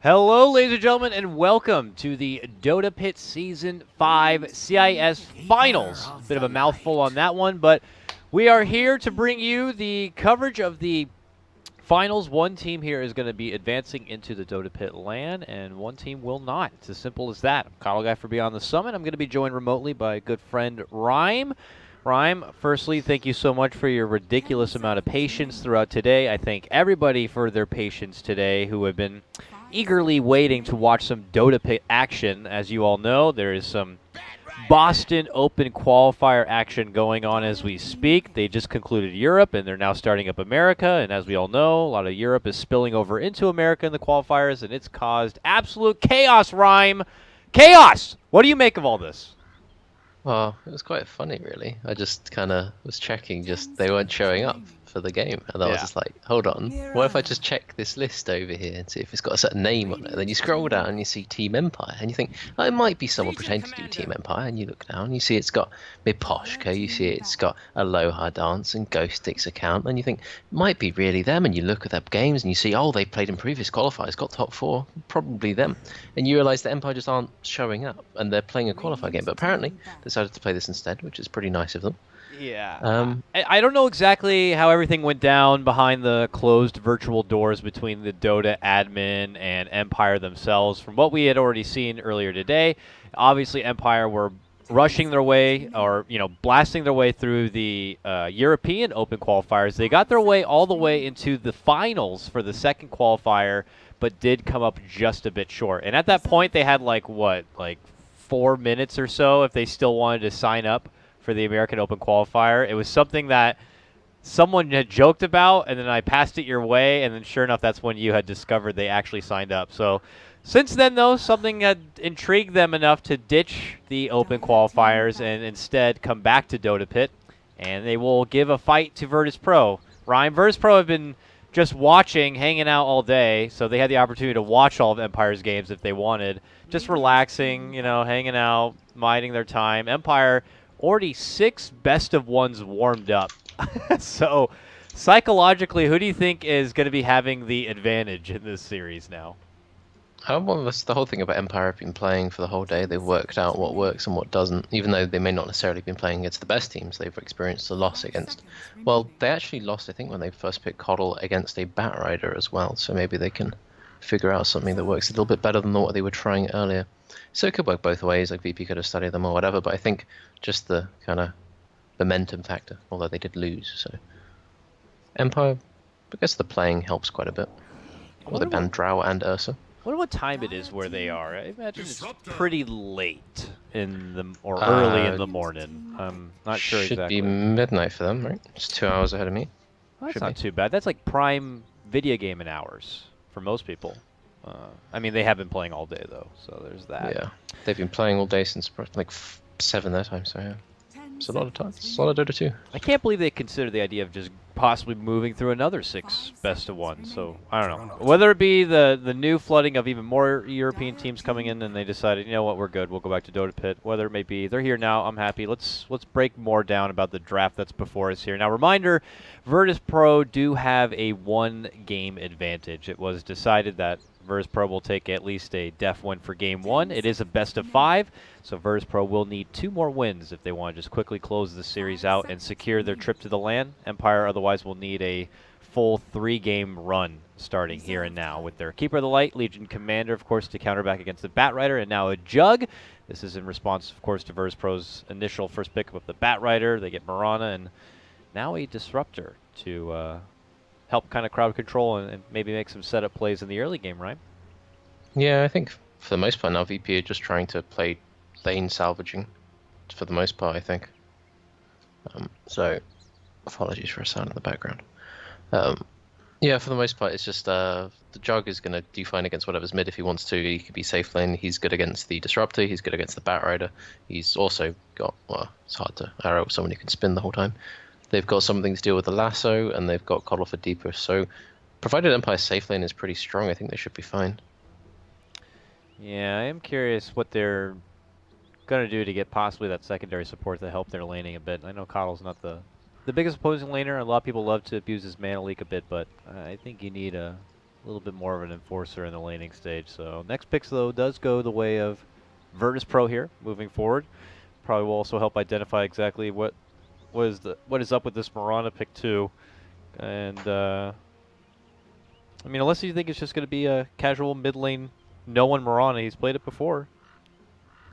Hello, ladies and gentlemen, and welcome to the Dota Pit Season 5 CIS Finals. Bit of a mouthful on that one, but we are here to bring you the coverage of the finals. One team here is going to be advancing into the Dota Pit LAN, and one team will not. It's as simple as that. I'm Kyle Guy for Beyond the Summit. I'm going to be joined remotely by a good friend, Rhyme. Rhyme, firstly, thank you so much for your ridiculous amount of patience throughout today. I thank everybody for their patience today who have been eagerly waiting to watch some Dota Pit action. As you all know, there is some Boston Open qualifier action going on as we speak. They just concluded Europe, and they're now starting up America. And as we all know, a lot of Europe is spilling over into America in the qualifiers, and it's caused absolute chaos, Rhyme. Chaos! What do you make of all this? Well, it was quite funny, really. I just kind of was checking, just they weren't showing up for the game, and I was Yeah. just like, hold on, what if I just check this list over here and see if it's got a certain name on it? And then you scroll down and you see Team Empire, and you think, oh, it might be someone pretending to do Team Empire, and you look down and you see it's got Miposhka, you see it's got Aloha Dance and Ghost Stick's account, and you think, it might be really them, and you look at their games and you see, oh, they played in previous qualifiers, got top 4, probably them. And you realise that Empire just aren't showing up, and they're playing a qualifier game, but apparently decided to play this instead, which is pretty nice of them. Yeah. Um, I don't know exactly how everything went down behind the closed virtual doors between the Dota admin and Empire themselves. From what we had already seen earlier today, obviously Empire were rushing their way or, blasting their way through the European Open qualifiers. They got their way all the way into the finals for the second qualifier, but did come up just a bit short. And at that point, they had like 4 minutes or so if they still wanted to sign up for the American Open qualifier. It was something that someone had joked about, and then I passed it your way, and then sure enough, that's when you had discovered they actually signed up. So since then, though, something had intrigued them enough to ditch the Open qualifiers and instead come back to Dota Pit, and they will give a fight to Virtus Pro. Ryan, Virtus Pro have been just watching, hanging out all day, so they had the opportunity to watch all of Empire's games if they wanted. Just relaxing, hanging out, biding their time. Empire already 6 best of ones warmed up. So psychologically, who do you think is going to be having the advantage in this series now? well, that's the whole thing about Empire have been playing for the whole day. They've worked out what works and what doesn't, even though they may not necessarily been playing against the best teams they've experienced a loss against. Well, they actually lost, I think, when they first picked Coddle against a Bat Rider as well, so maybe they can figure out something that works a little bit better than what they were trying earlier. So it could work both ways, like VP could have studied them or whatever, but I think just the kind of momentum factor, although they did lose, so Empire, I guess the playing helps quite a bit. Well, they banned Drow and Ursa. I wonder what time it is where they are. I imagine it's pretty late in the or early in the morning. I'm not sure Should exactly. be midnight for them, right? It's 2 hours ahead of me. Well, that's Should not be. too bad. That's like prime video gaming hours for most people. I mean, they have been playing all day though, so there's that. Yeah, they've been playing all day since like 7 their time, so yeah. It's a lot of time. It's a lot of Dota 2. I can't believe they consider the idea of just possibly moving through another 6 best of one. So I don't know whether it be the new flooding of even more European teams coming in, and they decided, you know what, we're good. We'll go back to Dota Pit. Whether it may be they're here now, I'm happy. Let's break more down about the draft that's before us here. Now, reminder: Virtus Pro do have a 1-game advantage. It was decided that Virtus Pro will take at least a def win for game 1. It is a best of 5. So Virtus Pro will need 2 more wins if they want to just quickly close the series out and secure their trip to the LAN. Empire otherwise will need a full 3-game run starting here and now with their Keeper of the Light, Legion Commander, of course, to counter back against the Bat Rider, and now a Jug. This is in response, of course, to Virtus Pro's initial first pick of the Bat Rider. They get Marana and now a Disruptor to help kind of crowd control and maybe make some setup plays in the early game, right? Yeah, I think for the most part now VP are just trying to play lane salvaging for the most part, I think. So, apologies for a sound in the background. Yeah, for the most part, it's just the Jug is going to define against whatever's mid if he wants to. He could be safe lane. He's good against the Disruptor. He's good against the Bat Rider. He's also got, well, it's hard to arrow someone who can spin the whole time. They've got something to deal with the lasso, and they've got Coddle for deeper. So, provided Empire's safe lane is pretty strong, I think they should be fine. Yeah, I am curious what they're going to do to get possibly that secondary support to help their laning a bit. I know Coddle's not the biggest opposing laner. A lot of people love to abuse his mana leak a bit, but I think you need a little bit more of an enforcer in the laning stage. So next picks though does go the way of Virtus Pro here, moving forward. Probably will also help identify exactly what is up with this Mirana pick 2. And I mean, unless you think it's just going to be a casual mid lane, no one Mirana. He's played it before.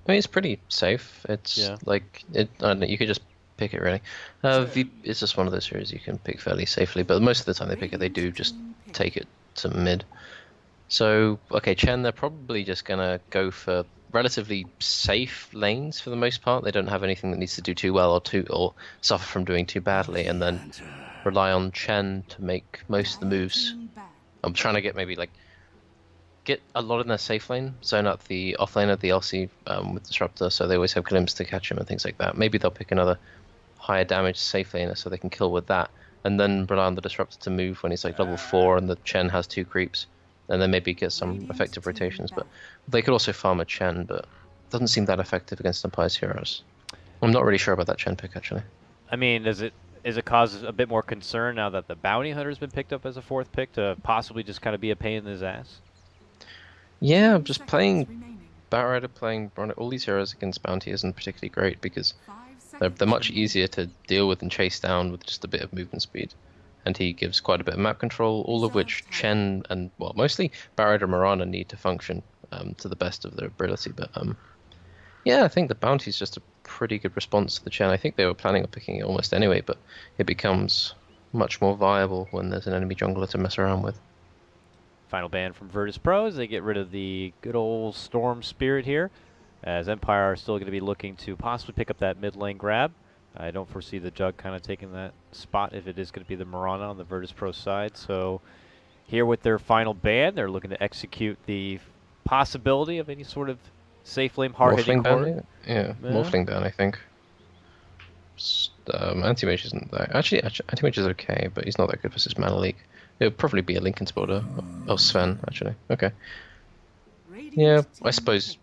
I mean, it's pretty safe. It's like I don't know, you could just pick it really. It's just one of those series you can pick fairly safely, but most of the time they pick it, they do just take it to mid. So okay, Chen, they're probably just gonna go for relatively safe lanes for the most part. They don't have anything that needs to do too well or suffer from doing too badly, and then rely on Chen to make most of the moves. I'm trying to get maybe like get a lot in their safe lane, zone out the off lane of the LC with Disruptor, so they always have glimpse to catch him and things like that. Maybe they'll pick another higher damage safe laner so they can kill with that, and then rely on the Disruptor to move when he's like level 4 and the Chen has 2 creeps, and then maybe get some effective rotations. But they could also farm a Chen, but it doesn't seem that effective against Empire's heroes. I'm not really sure about that Chen pick actually. I mean, does it cause a bit more concern now that the Bounty Hunter's been picked up as a 4th pick to possibly just kind of be a pain in his ass? Yeah, just playing Batrider, playing all these heroes against Bounty isn't particularly great because they're much easier to deal with and chase down with just a bit of movement speed. And he gives quite a bit of map control, all of which Chen and, well, mostly Batrider and Mirana need to function to the best of their ability. But yeah, I think the Bounty is just a pretty good response to the Chen. I think they were planning on picking it almost anyway, but it becomes much more viable when there's an enemy jungler to mess around with. Final ban from Virtus Pro as they get rid of the good old Storm Spirit here, as Empire are still going to be looking to possibly pick up that mid lane grab. I don't foresee the Jug kind of taking that spot if it is going to be the Mirana on the Virtus Pro side. So here with their final ban, they're looking to execute the possibility of any sort of safe lane hard-hitting core. Yeah, Morphling ban, I think. Anti-Mage isn't that... Actually, Anti-Mage is okay, but he's not that good versus Mana Leak. It would probably be a Lincoln spotter. Oh, Sven, actually. Okay. Yeah, I suppose...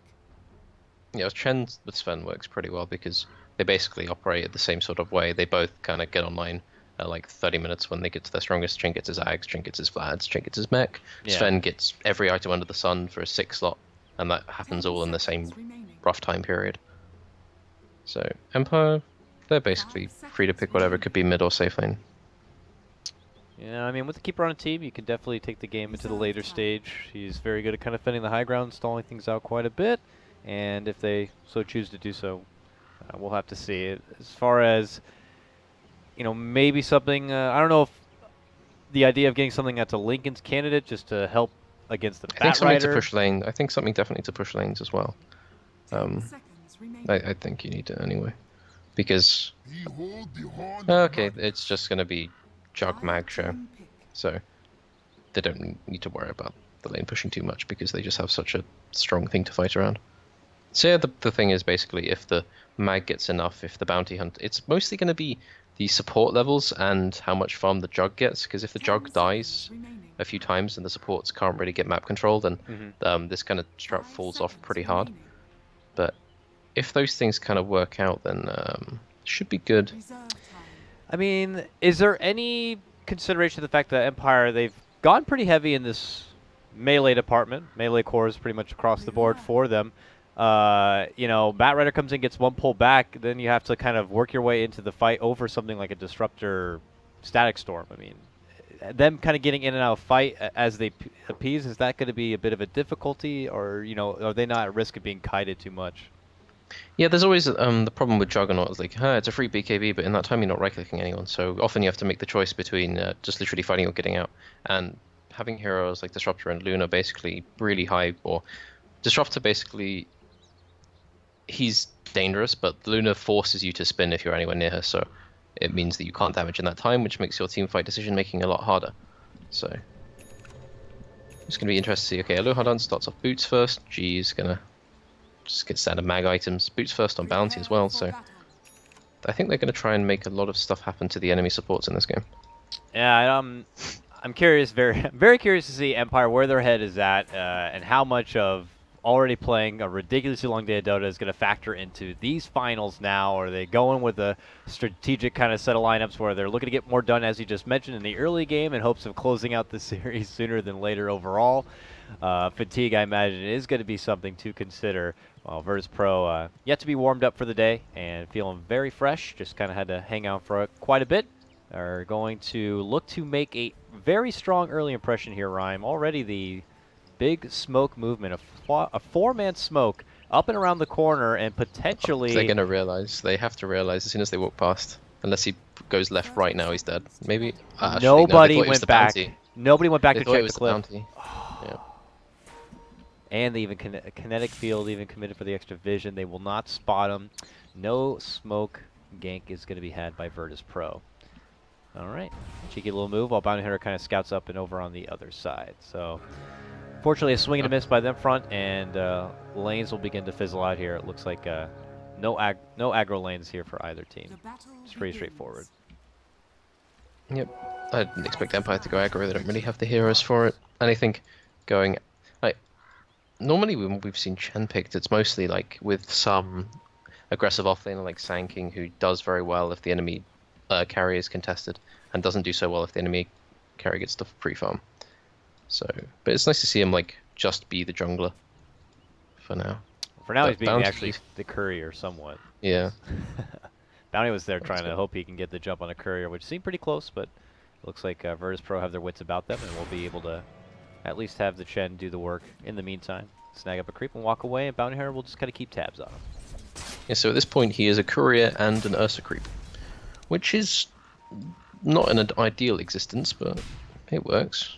Yeah, Chen with Sven works pretty well because they basically operate the same sort of way. They both kind of get online at like 30 minutes when they get to their strongest. Chen gets his Ags, Chen gets his Vlads, Chen gets his mech. Yeah. Sven gets every item under the sun for a 6 slot, and that happens all in the same rough time period. So, Empire, they're basically free to pick whatever. It could be mid or safe lane. Yeah, I mean, with the Keeper on a team, you can definitely take the game into the later stage. He's very good at kind of defending the high ground, stalling things out quite a bit. And if they so choose to do so, we'll have to see. As far as, you know, maybe something, I don't know if the idea of getting something that's a Lincoln's candidate just to help against the Batrider. I think something to push lane. I think something definitely to push lanes as well. I think you need it anyway. Because, okay, it's just going to be Jug Mag show. So they don't need to worry about the lane pushing too much because they just have such a strong thing to fight around. So yeah, the thing is basically if the mag gets enough, if the bounty hunt, it's mostly going to be the support levels and how much farm the Jug gets, because if the Jug dies a few times and the supports can't really get map control, then this kind of strat falls off pretty hard. But if those things kind of work out, then it should be good. I mean, is there any consideration of the fact that Empire, they've gone pretty heavy in this melee department. Melee core is pretty much across the board for them. You know, Batrider comes in, gets one pull back, then you have to kind of work your way into the fight over something like a Disruptor Static Storm. I mean, them kind of getting in and out of fight as they appease, is that going to be a bit of a difficulty, or, you know, are they not at risk of being kited too much? Yeah, there's always the problem with Juggernaut is like, it's a free BKB, but in that time you're not right-clicking anyone, so often you have to make the choice between just literally fighting or getting out. And having heroes like Disruptor and Luna basically really high, or Disruptor basically, he's dangerous, but Luna forces you to spin if you're anywhere near her, so it means that you can't damage in that time, which makes your team fight decision making a lot harder. So it's going to be interesting to see. Okay, Aloha Dance starts off Boots first. G's going to just get standard mag items. Boots first on Bounty as well, so I think they're going to try and make a lot of stuff happen to the enemy supports in this game. Yeah, I'm curious, very curious to see Empire where their head is at, and how much of already playing a ridiculously long day of Dota is going to factor into these finals now? Are they going with a strategic kind of set of lineups where they're looking to get more done, as you just mentioned, in the early game in hopes of closing out the series sooner than later overall? Fatigue, I imagine, is going to be something to consider. Well, Virtus Pro yet to be warmed up for the day and feeling very fresh. Just kind of had to hang out for quite a bit. Are going to look to make a very strong early impression here, Rhyme. Already the big smoke movement, a four-man smoke up and around the corner, and potentially... They're going to realize. They have to realize as soon as they walk past. Unless he goes left right now, he's dead. Maybe. Actually, nobody no, they thought it was went the back. bounty. Nobody went back They to thought check it the was the clip. bounty. Yeah. And they even kinetic field even committed for the extra vision. They will not spot him. No smoke gank is going to be had by Virtus Pro. All right, cheeky little move while Bounty Hunter kind of scouts up and over on the other side. So, fortunately, a swing and a miss by them front, and lanes will begin to fizzle out here. It looks like no aggro lanes here for either team. It's pretty straightforward. Yep. I didn't expect Empire to go aggro. They don't really have the heroes for it. And I think going... normally when we've seen Chen picked, it's mostly like with some aggressive offlaner like Sanking, who does very well if the enemy carry is contested, and doesn't do so well if the enemy carry gets the pre-farm. So, but it's nice to see him like just be the jungler for now. For now, But he's being Bounty- actually the courier somewhat. Yeah. Bounty was there trying good. to hope he can get the jump on a courier, which seemed pretty close, but looks like Virtus Pro have their wits about them, and will be able to at least have the Chen do the work in the meantime. Snag up a creep and walk away, and Bounty Hunter will just kind of keep tabs on him. Yeah, so at this point he is a courier and an Ursa creep, which is not an ideal existence, but it works.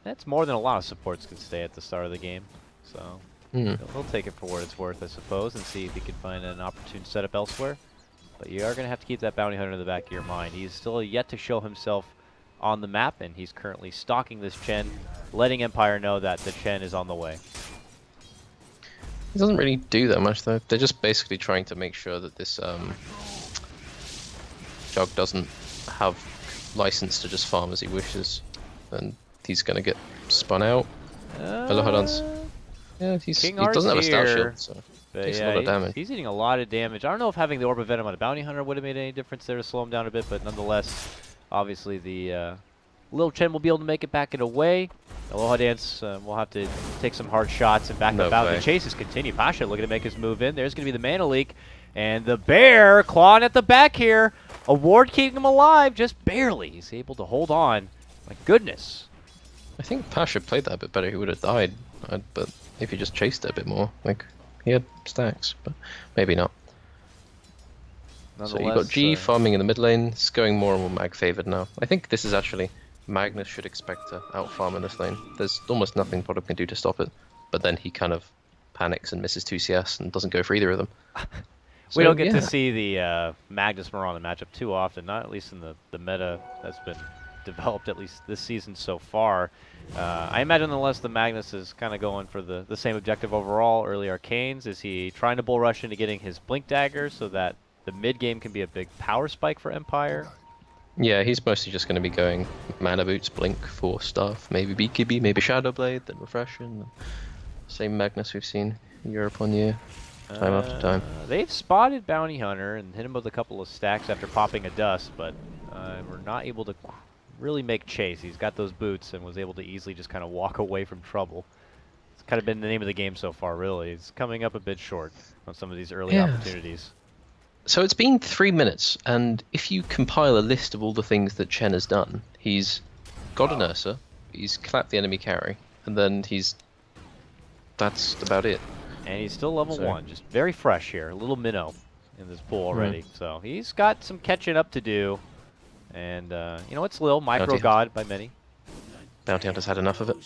That's more than a lot of supports can stay at the start of the game, so he'll take it for what it's worth, I suppose, and see if he can find an opportune setup elsewhere. But you are going to have to keep that Bounty Hunter in the back of your mind. He's still yet to show himself on the map, and he's currently stalking this Chen, letting Empire know that the Chen is on the way. It doesn't really do that much though. They're just basically trying to make sure that this Jug doesn't have license to just farm as he wishes, and he's gonna get spun out. Hello, Hadans. Yeah, he doesn't have a stout shield, so takes a lot of damage. He's eating a lot of damage. I don't know if having the Orb of Venom on a Bounty Hunter would have made any difference there to slow him down a bit, but nonetheless, obviously the Lil Chen will be able to make it back and away. Aloha Dance will have to take some hard shots and back up out. The chases continue. Pasha looking to make his move in. There's going to be the Mana Leak. And the Bear clawing at the back here. A ward keeping him alive, just barely. He's able to hold on. My goodness. I think Pasha played that a bit better. He would have died, but if he just chased it a bit more, like he had stacks, but maybe not. So you've got G farming in the mid lane. It's going more and more mag favored now. I think this is actually... Magnus should expect to outfarm in this lane. There's almost nothing Product can do to stop it, but then he kind of panics and misses 2 CS and doesn't go for either of them. We don't get to see the Magnus Mirana matchup too often, not at least in the meta that's been developed at least this season so far. I imagine nonetheless the Magnus is kind of going for the same objective overall, early arcanes. Is he trying to bull rush into getting his Blink Dagger so that the mid game can be a big power spike for Empire? Yeah, he's mostly just going to be going Mana Boots, Blink, Force stuff, maybe BKB, maybe Shadow Blade, then Refression. Same Magnus we've seen year upon year, time after time. They've spotted Bounty Hunter and hit him with a couple of stacks after popping a dust, but we're not able to really make chase. He's got those boots and was able to easily just kind of walk away from trouble. It's kind of been the name of the game so far, really. He's coming up a bit short on some of these early opportunities. So it's been 3 minutes, and if you compile a list of all the things that Chen has done, he's got an Ursa, he's clapped the enemy carry, and then that's about it. And he's still level 1, just very fresh here, a little minnow in this pool already. So he's got some catching up to do, and you know, it's Lil, micro god by many. Bounty Hunter's had enough of it.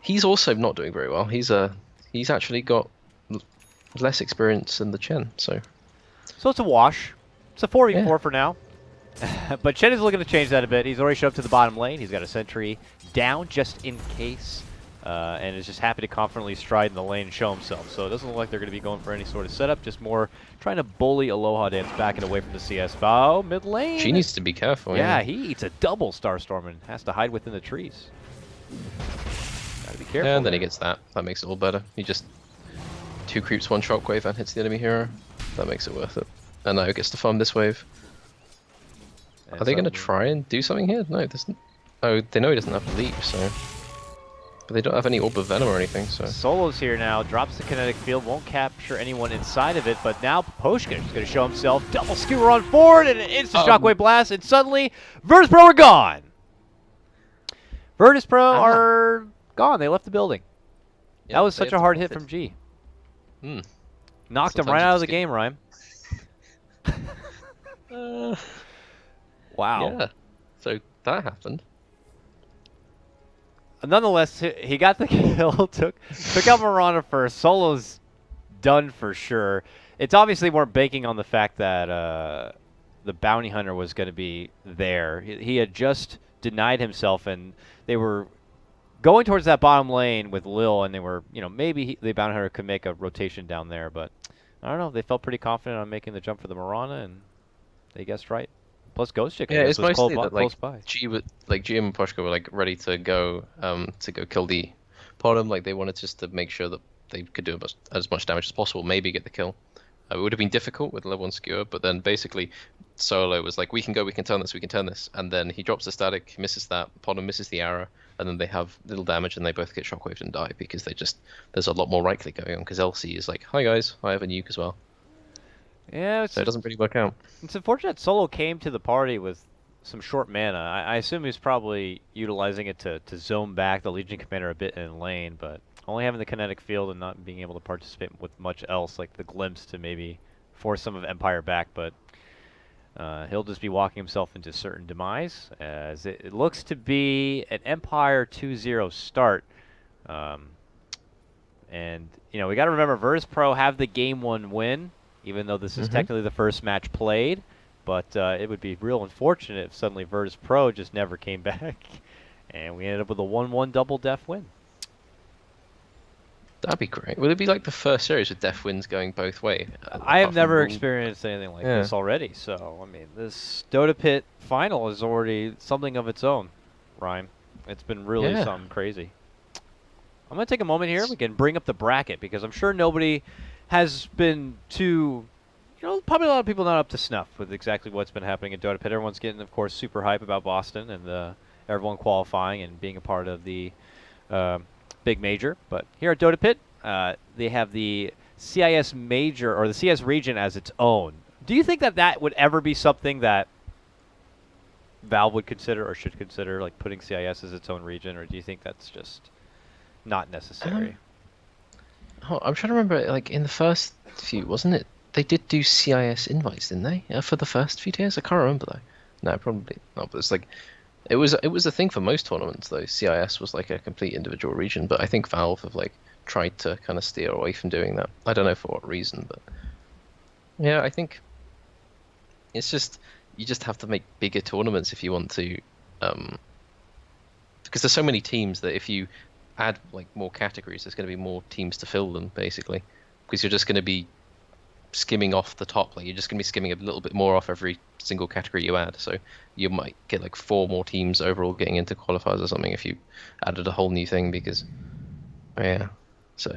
He's also not doing very well. He's actually got less experience than the Chen, so it's a wash. It's a 4v4 for now. But Chen is looking to change that a bit. He's already showed up to the bottom lane. He's got a sentry down just in case. And is just happy to confidently stride in the lane and show himself. So it doesn't look like they're going to be going for any sort of setup. Just more trying to bully Aloha Dance back and away from the CS. Bow, mid lane. She needs to be careful. Yeah, he eats a double Starstorm and has to hide within the trees. Gotta be Careful. Yeah, and then he there. gets that. That makes it all better. He just 2 creeps, 1 shockwave, and hits the enemy hero. That makes it worth it. And now he gets to farm this wave. And Are they going to suddenly- try and do something here? No, there's. Oh, they know he doesn't have leap, so. But they don't have any Orb of Venom or anything, so. Solo's here now, drops the kinetic field, won't capture anyone inside of it, but now Poshka is going to show himself. Double skewer on forward, and an instant shockwave blast, and suddenly Virtus Pro are gone. Virtus Pro are gone. They left the building. Yeah, that was they such have a to hard hit profit. from G. Hmm. Knocked him Sometimes right you out of just the get- game, Rhyme. Wow. Yeah. So that happened. Nonetheless, he got the kill, took out Mirana first. Solo's done for sure. It's obviously more banking on the fact that the bounty hunter was going to be there. He had just denied himself, and they were going towards that bottom lane with Lil, and they were, maybe the bounty hunter could make a rotation down there, but I don't know. They felt pretty confident on making the jump for the Mirana, and they guessed right. Plus, Ghost Chick, I Yeah, guess, it's was mostly that close by. G and Poshka were like ready to go kill the bottom. Like they wanted just to make sure that they could do as much damage as possible, maybe get the kill. It would have been difficult with level 1 skewer, but then basically Solo was like, we can turn this, and then he drops the static, he misses that, Bottom misses the arrow, and then they have little damage and they both get shockwaved and die because there's a lot more right click going on because LC is like, hi guys, I have a nuke as well. Yeah, So it doesn't really work out. It's unfortunate Solo came to the party with some short mana. I assume he's probably utilizing it to zone back the Legion Commander a bit in lane, but only having the kinetic field and not being able to participate with much else, like the glimpse to maybe force some of Empire back, but he'll just be walking himself into certain demise, as it looks to be an Empire 2-0 start. And, we got to remember, Virtus Pro have the Game 1 win, even though this is technically the first match played. But it would be real unfortunate if suddenly Virtus Pro just never came back, and we ended up with a 1-1 double def win. That'd be great. Would it be like the first series with def wins going both way? I have apart never from experienced anything like Yeah. this already, so, I mean, this Dota Pit final is already something of its own, Rhyme. It's been really Yeah. something crazy. I'm going to take a moment here. We can bring up the bracket, because I'm sure nobody has been too... probably a lot of people not up to snuff with exactly what's been happening at Dota Pit. Everyone's getting, of course, super hype about Boston and everyone qualifying and being a part of the big major. But here at Dota Pit, they have the CIS major, or the CIS region, as its own. Do you think that would ever be something that Valve would consider or should consider, like putting CIS as its own region, or do you think that's just not necessary? Oh, I'm trying to remember, like in the first few, wasn't it? They did do CIS invites, didn't they? For the first few tiers, I can't remember though. No, probably not. But it's like, it was a thing for most tournaments though. CIS was like a complete individual region, but I think Valve have like tried to kind of steer away from doing that. I don't know for what reason, but yeah, I think it's just you just have to make bigger tournaments if you want to, because there's so many teams that if you add like more categories, there's going to be more teams to fill them basically, because you're just going to be skimming off the top. Like you're just going to be skimming a little bit more off every single category you add. So you might get like 4 more teams overall getting into qualifiers or something if you added a whole new thing. Because yeah, so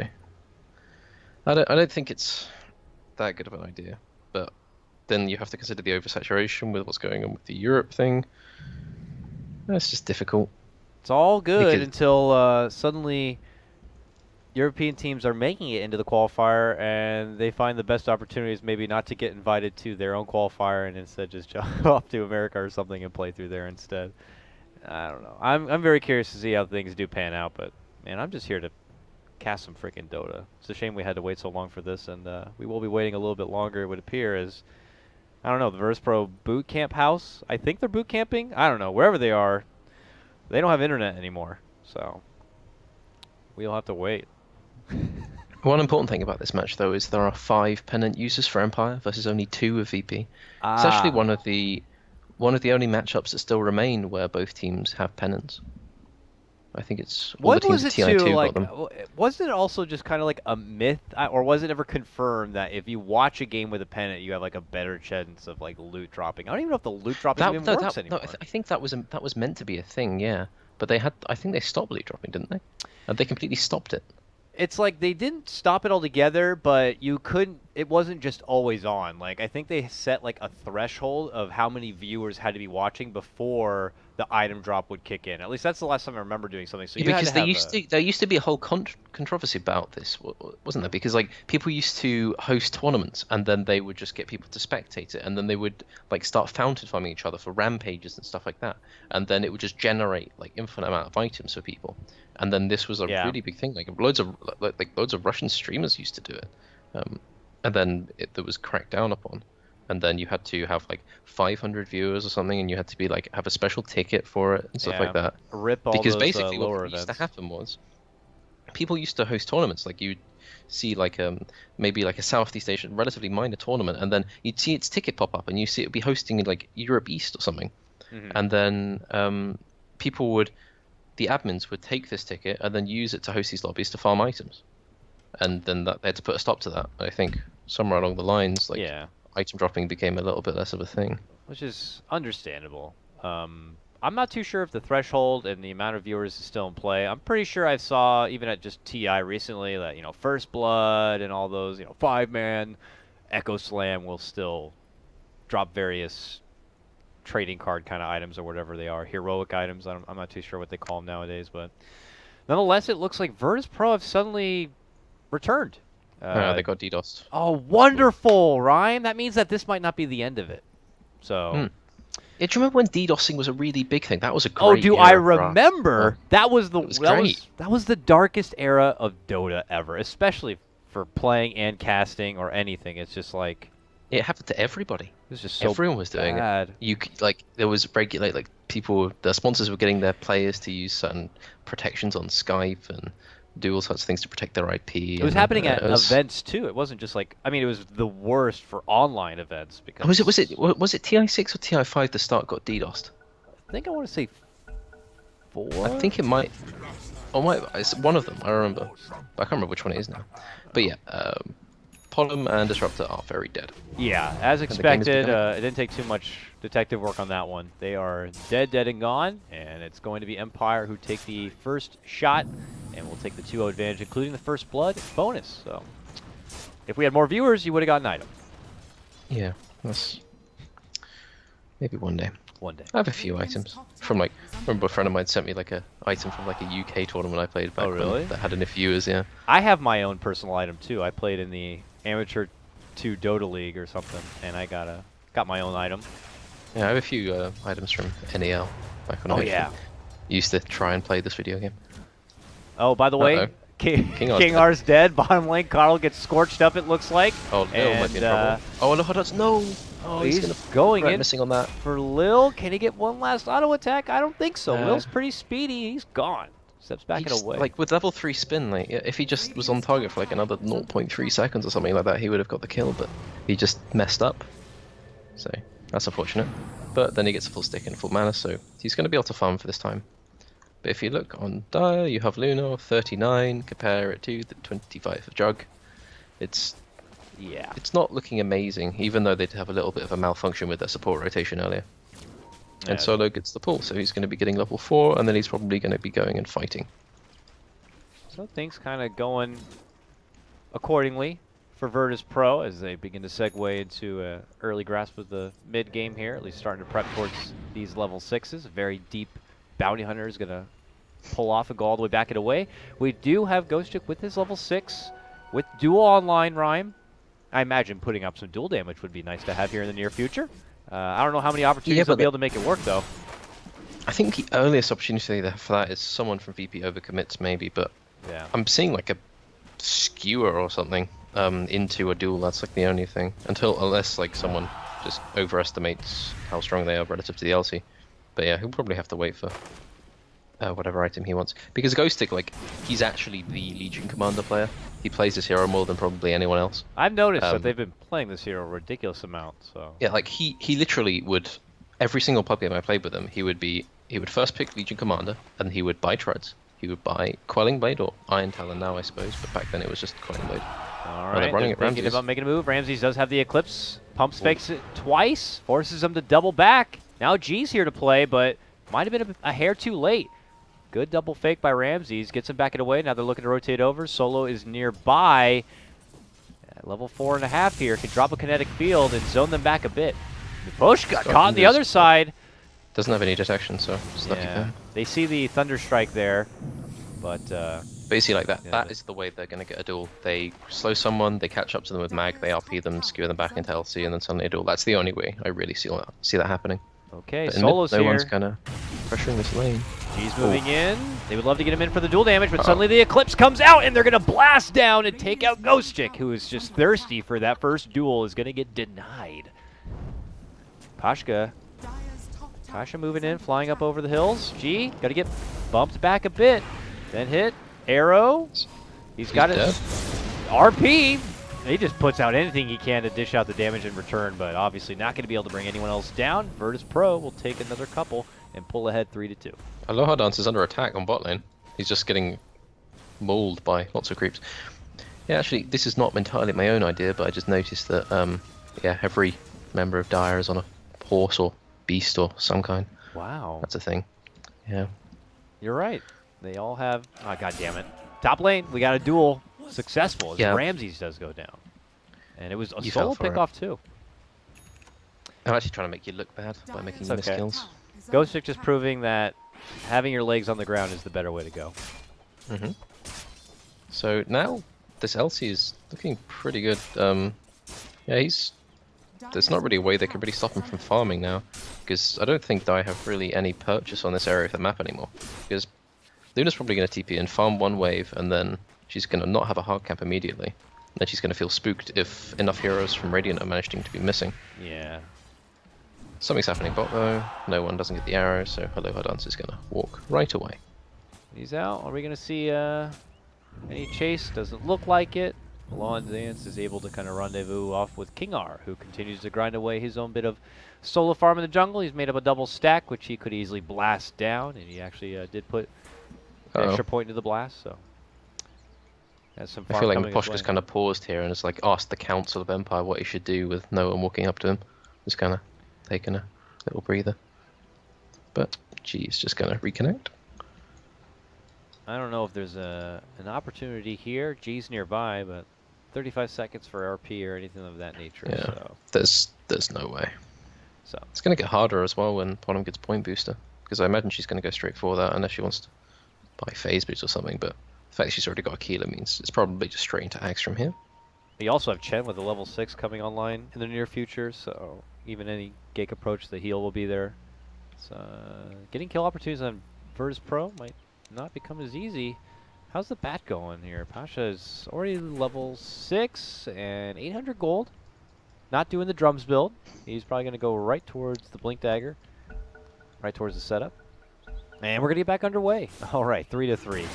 I don't think it's that good of an idea. But then you have to consider the oversaturation with what's going on with the Europe thing. That's just difficult. It's all good Because- until suddenly European teams are making it into the qualifier, and they find the best opportunities maybe not to get invited to their own qualifier and instead just jump off to America or something and play through there instead. I don't know. I'm very curious to see how things do pan out, but man, I'm just here to cast some freaking Dota. It's a shame we had to wait so long for this, and we will be waiting a little bit longer, it would appear, as I don't know, the Virtus Pro boot camp house. I think they're boot camping. I don't know. Wherever they are, they don't have internet anymore, so we'll have to wait. One important thing about this match, though, is there are 5 pennant users for Empire versus only 2 of VP. It's actually one of the only matchups that still remain where both teams have pennants. I think it's all What the teams was at it too? TI2 Like, got them. wasn't it also just kind of like a myth, or was it ever confirmed that if you watch a game with a pennant, you have like a better chance of like loot dropping? I don't even know if the loot dropping even works anymore. I think that was meant to be a thing, yeah. but they had. I think they stopped lead dropping, didn't they? And they completely stopped it. It's like they didn't stop it altogether, but you couldn't. It wasn't just always on. Like I think they set like a threshold of how many viewers had to be watching before the item drop would kick in. At least that's the last time I remember doing something. So Yeah, you had because to have a. there used to be a whole controversy about this, wasn't there? Because like people used to host tournaments, and then they would just get people to spectate it, and then they would like start fountain farming each other for rampages and stuff like that, and then it would just generate like infinite amount of items for people, and then this was a Yeah. really big thing. Like loads of Russian streamers used to do it, and then it was cracked down upon. And then you had to have like 500 viewers or something, and you had to be like have a special ticket for it and stuff like that. Rip all Because those basically lower what used to events. happen was people used to host tournaments. Like you'd see like maybe like a Southeast Asian relatively minor tournament, and then you'd see its ticket pop up, and you see it would be hosting in like Europe East or something. And then the admins would take this ticket and then use it to host these lobbies to farm items. And then they had to put a stop to that. I think somewhere along the lines, like item dropping became a little bit less of a thing. Which is understandable. I'm not too sure if the threshold and the amount of viewers is still in play. I'm pretty sure I saw, even at just TI recently, that, First Blood and all those, 5-man Echo Slam will still drop various trading card kind of items or whatever they are. Heroic items. I'm not too sure what they call them nowadays. But nonetheless, it looks like Virtus Pro have suddenly returned. They got DDoSed. Oh, wonderful, Ryan. That means that this might not be the end of it. So. Yeah, do you remember when DDoSing was a really big thing? That was a great. Oh, do I era for us. remember? That was great. that was the darkest era of Dota ever, especially for playing and casting or anything. It's just like It happened to everybody. it was just so Everyone was doing bad. it. There was like people, the sponsors were getting their players to use certain protections on Skype and do all sorts of things to protect their IP. It was happening at events too. It wasn't just like it was the worst for online events because Was it TI6 or TI5 the start got DDoSed? I think I want to say 4. I think it might. It's one of them. I remember, but I can't remember which one it is now. But yeah, Polym and Disruptor are very dead. Yeah, as expected. It didn't take too much detective work on that one. They are dead and gone, and it's going to be Empire who take the first shot, and will take the 2-0 advantage, including the first blood bonus. So, if we had more viewers, you would have gotten an item. Yeah, that's maybe one day. One day. I have a few items from I remember a friend of mine sent me like a item from like a UK tournament I played back then that had enough viewers. Yeah. I have my own personal item too. I played in the Amateur 2 Dota League or something, and I got my own item. Yeah, I have a few items from NEL back when I used to try and play this video game. Oh, by the way, King R's dead. Bottom lane, Carl gets scorched up, it looks like. Oh, Lil might be in trouble. Oh, no, no! Oh, he's going in missing on that. For Lil. Can he get one last auto attack? I don't think so. Lil's pretty speedy. He's gone. Steps back and away. Like, with level 3 spin, like, if he just was on target for like another 0.3 seconds or something like that, he would have got the kill, but he just messed up. So, that's unfortunate. But then he gets a full stick and full mana, so he's going to be able to farm for this time. But if you look on Dire, you have Lunar, 39, compare it to the 25 of Jug. It's not looking amazing, even though they have a little bit of a malfunction with their support rotation earlier. And Solo gets the pull, so he's going to be getting level 4, and then he's probably going to be going and fighting. So things kind of going accordingly for Virtus Pro as they begin to segue into an early grasp of the mid game here, at least starting to prep towards these level 6s. A very deep bounty hunter is going to pull off and go all the way back and away. We do have Ghost Chick with his level 6 with dual online Rhyme. I imagine putting up some dual damage would be nice to have here in the near future. I don't know how many opportunities they'll be able to make it work, though. I think the earliest opportunity for that is someone from VP overcommits, maybe, but I'm seeing like a skewer or something into a duel. That's like the only thing. Unless like someone just overestimates how strong they are relative to the LC. But yeah, he'll probably have to wait for whatever item he wants. Because Ghostic, like, he's actually the Legion Commander player. He plays this hero more than probably anyone else. I've noticed that they've been playing this hero a ridiculous amount. So yeah, like he literally would, every single pub game I played with him, he would first pick Legion Commander, and he would buy Treads. He would buy Quelling Blade, or Iron Talon now, I suppose, but back then it was just Quelling Blade. All right, thinking about making a move. Ramses does have the Eclipse. Pumps fakes it twice, forces him to double back. Now G's here to play, but might have been a hair too late. Good double fake by Ramses. Gets him back it away. Now they're looking to rotate over. Solo is nearby. At level 4.5 here. Can drop a kinetic field and zone them back a bit. Push got caught on the other side. Doesn't have any detection, so it's lucky for him. They see the Thunder Strike there, but basically like that. Yeah, that is the way they're going to get a duel. They slow someone, they catch up to them with mag, they RP them, skewer them back into LC, and then suddenly a duel. That's the only way I really see that happening. Okay, but Solo's no here. one's kind of pressuring this lane. G's moving in. They would love to get him in for the duel damage, but suddenly the Eclipse comes out, and they're going to blast down and take out Ghostchick, who is just thirsty for that first duel, is going to get denied. Pasha moving in, flying up over the hills. G, got to get bumped back a bit. Then hit. Arrow. He's got it. RP. He just puts out anything he can to dish out the damage in return, but obviously not going to be able to bring anyone else down. Virtus Pro will take another couple and pull ahead 3-2. Aloha Dance is under attack on bot lane. He's just getting mauled by lots of creeps. Yeah, actually, this is not entirely my own idea, but I just noticed that yeah, every member of Dire is on a horse or beast or some kind. Wow. That's a thing. Yeah. You're right. They all have... Oh, God damn it. Top lane, we got a duel. Successful as Ramses does go down. And it was a solo pick-off, too. I'm actually trying to make you look bad by making miss kills. Ghostchick just proving that having your legs on the ground is the better way to go. Mm-hmm. So now this LC is looking pretty good. Yeah, there's not really a way they can really stop him from farming now, because I don't think Dai have really any purchase on this area of the map anymore. Because Luna's probably going to TP and farm one wave, and then she's going to not have a hard camp immediately. And then she's going to feel spooked if enough heroes from Radiant are managing to be missing. Yeah. Something's happening bot though. No one doesn't get the arrow, so Aloha Dance is going to walk right away. He's out. Are we going to see any chase? Doesn't look like it. Malon Dance is able to kind of rendezvous off with Kingar, who continues to grind away his own bit of solo farm in the jungle. He's made up a double stack, which he could easily blast down, and he actually did put an extra point into the blast. So has some farm. I feel like Posh just kind of paused here and has like asked the Council of Empire what he should do with no one walking up to him. Just kind of taking a little breather. But G's just going to reconnect. I don't know if there's an opportunity here. G's nearby, but 35 seconds for RP or anything of that nature. Yeah, so. there's no way. So it's going to get harder as well when Bottom gets point booster, because I imagine she's going to go straight for that unless she wants to buy phase boost or something. But the fact that she's already got a Keeler means it's probably just straight into Axe from here. You also have Chen with a level 6 coming online in the near future, so even any Gake approach, the heal will be there. So getting kill opportunities on Virtus Pro might not become as easy. How's the bat going here? Pasha is already level 6 and 800 gold. Not doing the drums build. He's probably going to go right towards the Blink Dagger, right towards the setup. And we're going to get back underway. All right, 3-3.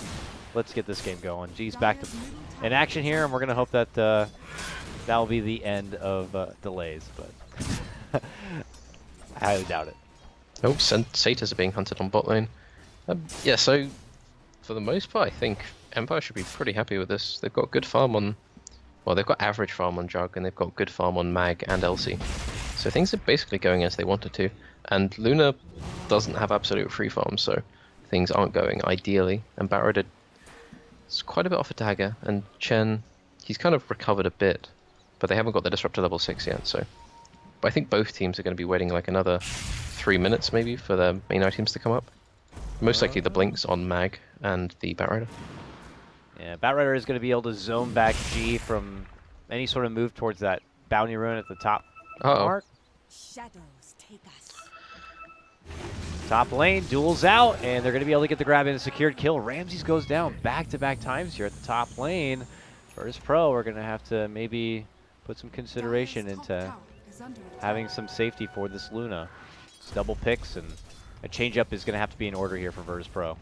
Let's get this game going. G's back to in action here, and we're going to hope that that will be the end of delays, but I highly doubt it. Oh, Satyrs are being hunted on bot lane. Yeah, so for the most part, I think Empire should be pretty happy with this. They've got good farm on, well, they've got average farm on Jug, and they've got good farm on Mag and LC. So things are basically going as they wanted to. And Luna doesn't have absolute free farm, so things aren't going ideally. And Barrett is quite a bit off a dagger, and Chen, he's kind of recovered a bit, but they haven't got the Disruptor level 6 yet, so. But I think both teams are going to be waiting like another 3 minutes maybe for their main items to come up. Most likely the Blinks on Mag and the Batrider. Yeah, Batrider is going to be able to zone back G from any sort of move towards that bounty rune at the top mark. Shadows take us. Top lane, duels out, and they're going to be able to get the grab in a secured kill. Ramses goes down back-to-back times here at the top lane. Virtus Pro, we're going to have to maybe put some consideration into having some safety for this Luna. It's double picks, and a change-up is going to have to be in order here for Virtus Pro.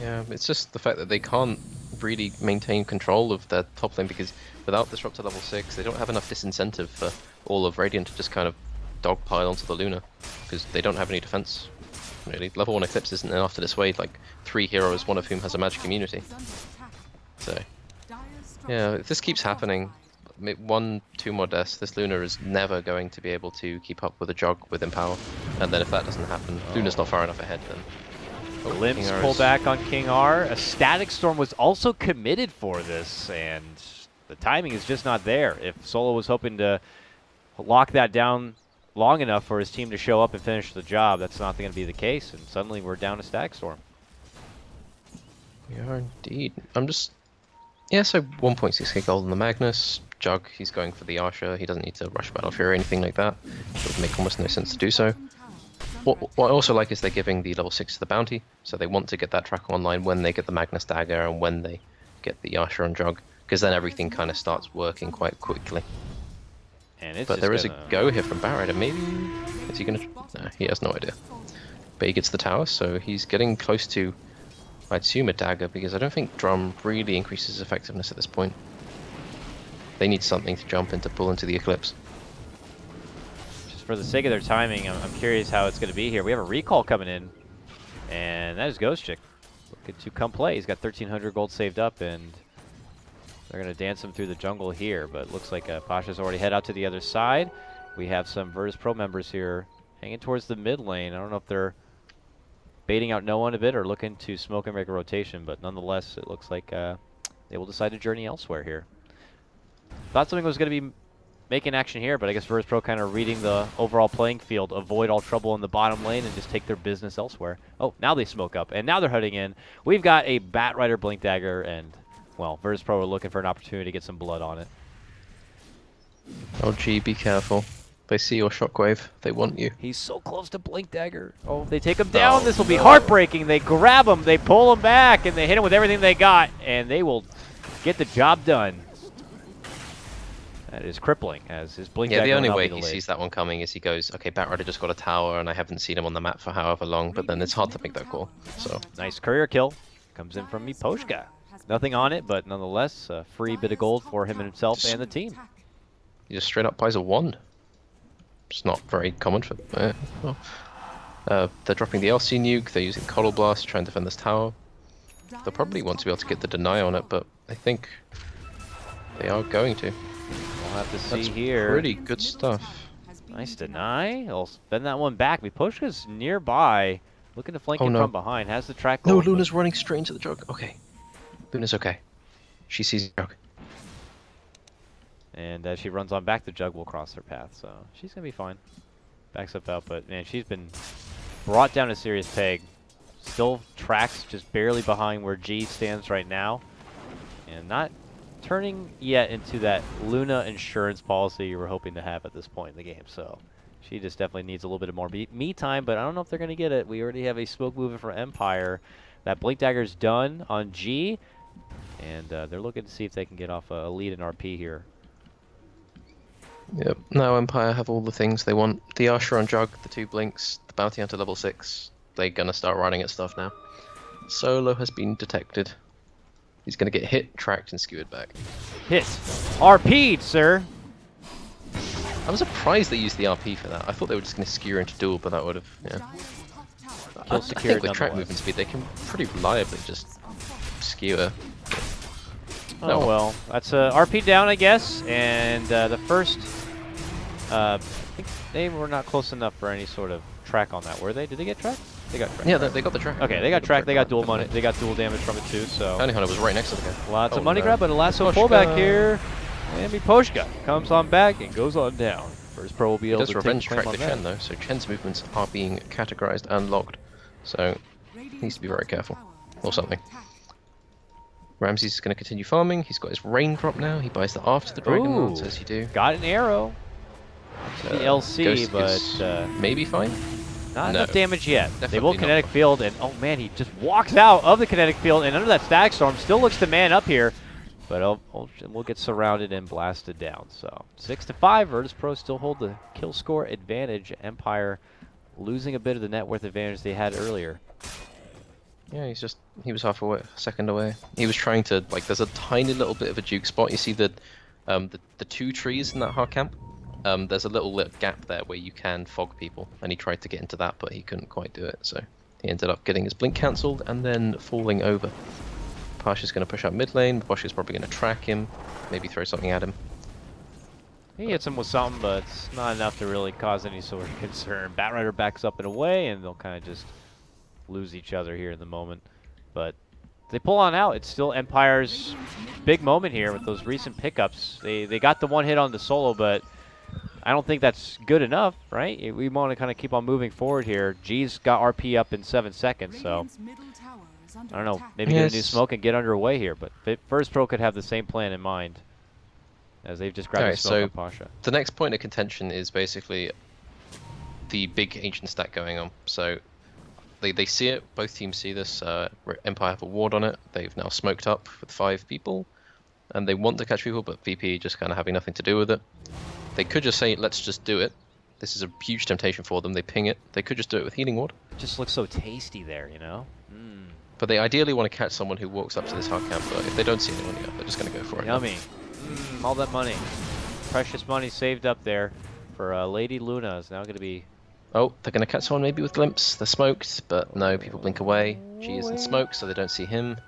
Yeah, it's just the fact that they can't really maintain control of their top lane, because without Disruptor level 6, they don't have enough disincentive for all of Radiant to just kind of dogpile onto the Luna, because they don't have any defense. Really, level 1 Eclipse isn't enough to dissuade like 3 heroes, one of whom has a magic immunity. So, yeah, if this keeps happening, 1-2 more deaths, this Luna is never going to be able to keep up with a Jog with Empower. And then if that doesn't happen, Luna's not far enough ahead then. Oh, Glimpse King R pull is- back on King R. A Static Storm was also committed for this, and the timing is just not there. If Solo was hoping to lock that down long enough for his team to show up and finish the job, that's not going to be the case, and suddenly we're down to Static Storm. We are indeed. I'm just... Yeah, so 1.6k gold on the Magnus. Jug, he's going for the Archer. He doesn't need to rush Battlefield or anything like that. It would make almost no sense to do so. What I also like is they're giving the level 6 to the bounty, so they want to get that tracker online when they get the Magnus Dagger and when they get the Archer on Jug, because then everything kind of starts working quite quickly. And it's But just there is a gonna- go here from Barrett, and maybe... Is he going to... No, he has no idea. But he gets the tower, so he's getting close to, I'd assume, a dagger, because I don't think Drum really increases effectiveness at this point. They need something to jump in to pull into the Eclipse. Just for the sake of their timing, I'm curious how it's going to be here. We have a recall coming in, and that is Ghost Chick looking to come play. He's got 1,300 gold saved up, and they're going to dance him through the jungle here. But it looks like Pasha's already head out to the other side. We have some Virtus Pro members here hanging towards the mid lane. I don't know if they're baiting out no one a bit or looking to smoke and make a rotation, but nonetheless, it looks like they will decide to journey elsewhere here. Thought something was going to be making action here, but I guess Virtus Pro kind of reading the overall playing field, avoid all trouble in the bottom lane and just take their business elsewhere. Oh, now they smoke up, and now they're heading in. We've got a Bat Rider Blink Dagger, and, well, Virtus Pro are looking for an opportunity to get some blood on it. Oh gee, be careful. They see your shockwave, they want you. He's so close to Blink Dagger. Oh, they take him down. Oh, This will be no. heartbreaking. They grab him, they pull him back, and they hit him with everything they got, and they will get the job done. That is crippling, as his Blink Yeah, Dagger the only will not way be he delayed. sees that one coming is he goes, okay, Batrider just got a tower and I haven't seen him on the map for however long, but then it's hard to make that call. So Nice courier kill. Comes in from Miposhka. Nothing on it, but nonetheless, a free bit of gold for him and himself and the team. he just straight up buys a wand. It's not very common for... they're dropping the LC nuke, they're using Coddle Blast to try and defend this tower. They'll probably want to be able to get the deny on it, but I think they are going to. We'll have to see That's here. pretty good stuff. Nice deny. He'll spend that one back. Miposhka's nearby, looking to flank Oh, him no. from behind. Has the track No, gold, but- Luna's running straight into the jug. Okay. Luna's okay. She sees the jug. And as she runs on back, the jug will cross her path, so she's going to be fine. Backs up out, but man, she's been brought down a serious peg. Still tracks just barely behind where G stands right now. And not turning yet into that Luna insurance policy you were hoping to have at this point in the game. So she just definitely needs a little bit more me time, but I don't know if they're going to get it. We already have a smoke movement for Empire. That Blink Dagger's done on G, and they're looking to see if they can get off a lead in RP here. Yep. Now Empire have all the things they want. The Archer on Jug, the 2 Blinks, the Bounty Hunter level 6. They're gonna start running at stuff now. Solo has been detected. He's gonna get hit, tracked, and skewered back. Hit. RP'd, sir. I was surprised they used the RP for that. I thought they were just gonna skewer into duel, but that would have, yeah. Kill I secured think with track nonetheless. movement speed, they can pretty reliably just skewer. Oh well, that's RP down, I guess, and the first, I think they were not close enough for any sort of track on that, were they? Did they get track? They got track. Yeah, right? they got the track. Okay, they got track. They got dual money. They got dual damage from it too. So Bounty Hunter was right next to the guy. lots of Oh, money no. grab, but a lasso Miposhka. pullback here, and Miposhka comes on back and goes on down. First pro will be He able does to revenge take claim track on the that. Chen though, so Chen's movements are being categorized and logged. So needs to be very careful. Or something. Ramsey's going to continue farming. He's got his raindrop now. He buys the after the Dragon Ooh. Lance, as you do. Got an arrow. The LC, Ghost but is maybe fine. not No. enough damage yet. They Definitely will not. kinetic field, and oh man, he just walks out of the kinetic field and under that static storm. Still looks to man up here, but we'll get surrounded and blasted down. So 6-5, Virtus Pro still hold the kill score advantage. Empire losing a bit of the net worth advantage they had earlier. Yeah, he was half a second away. He was trying to, like, there's a tiny little bit of a juke spot. You see the 2 trees in that hard camp? There's a little gap there where you can fog people, and he tried to get into that, but he couldn't quite do it, so he ended up getting his blink cancelled and then falling over. Pasha's going to push out mid lane, Bosch is probably going to track him, maybe throw something at him. He hits him with something, but it's not enough to really cause any sort of concern. Batrider backs up and away, and they'll kind of just lose each other here in the moment. But they pull on out. It's still Empire's big moment here with those recent pickups. They got the one hit on the solo, but I don't think that's good enough, right? We want to kind of keep on moving forward here. G's got RP up in 7 seconds, so I don't know. Maybe get a new smoke and get underway here. But First Pro could have the same plan in mind, as they've just grabbed the smoke on Pasha. The next point of contention is basically the big ancient stack going on. So they see it. Both teams see this. Empire have a ward on it. They've now smoked up with 5 people, and they want to catch people, but VP just kind of having nothing to do with it. They could just say, let's just do it. This is a huge temptation for them. They ping it. They could just do it with Healing Ward. It just looks so tasty there, you know? But they ideally want to catch someone who walks up to this hard camp, but if they don't see anyone yet, they're just going to go for it. Yummy. All that money. Precious money saved up there for Lady Luna is now going to be... Oh, they're going to catch someone maybe with Glimpse. They're smoked, but no, people blink away. G is in smoke, so they don't see him.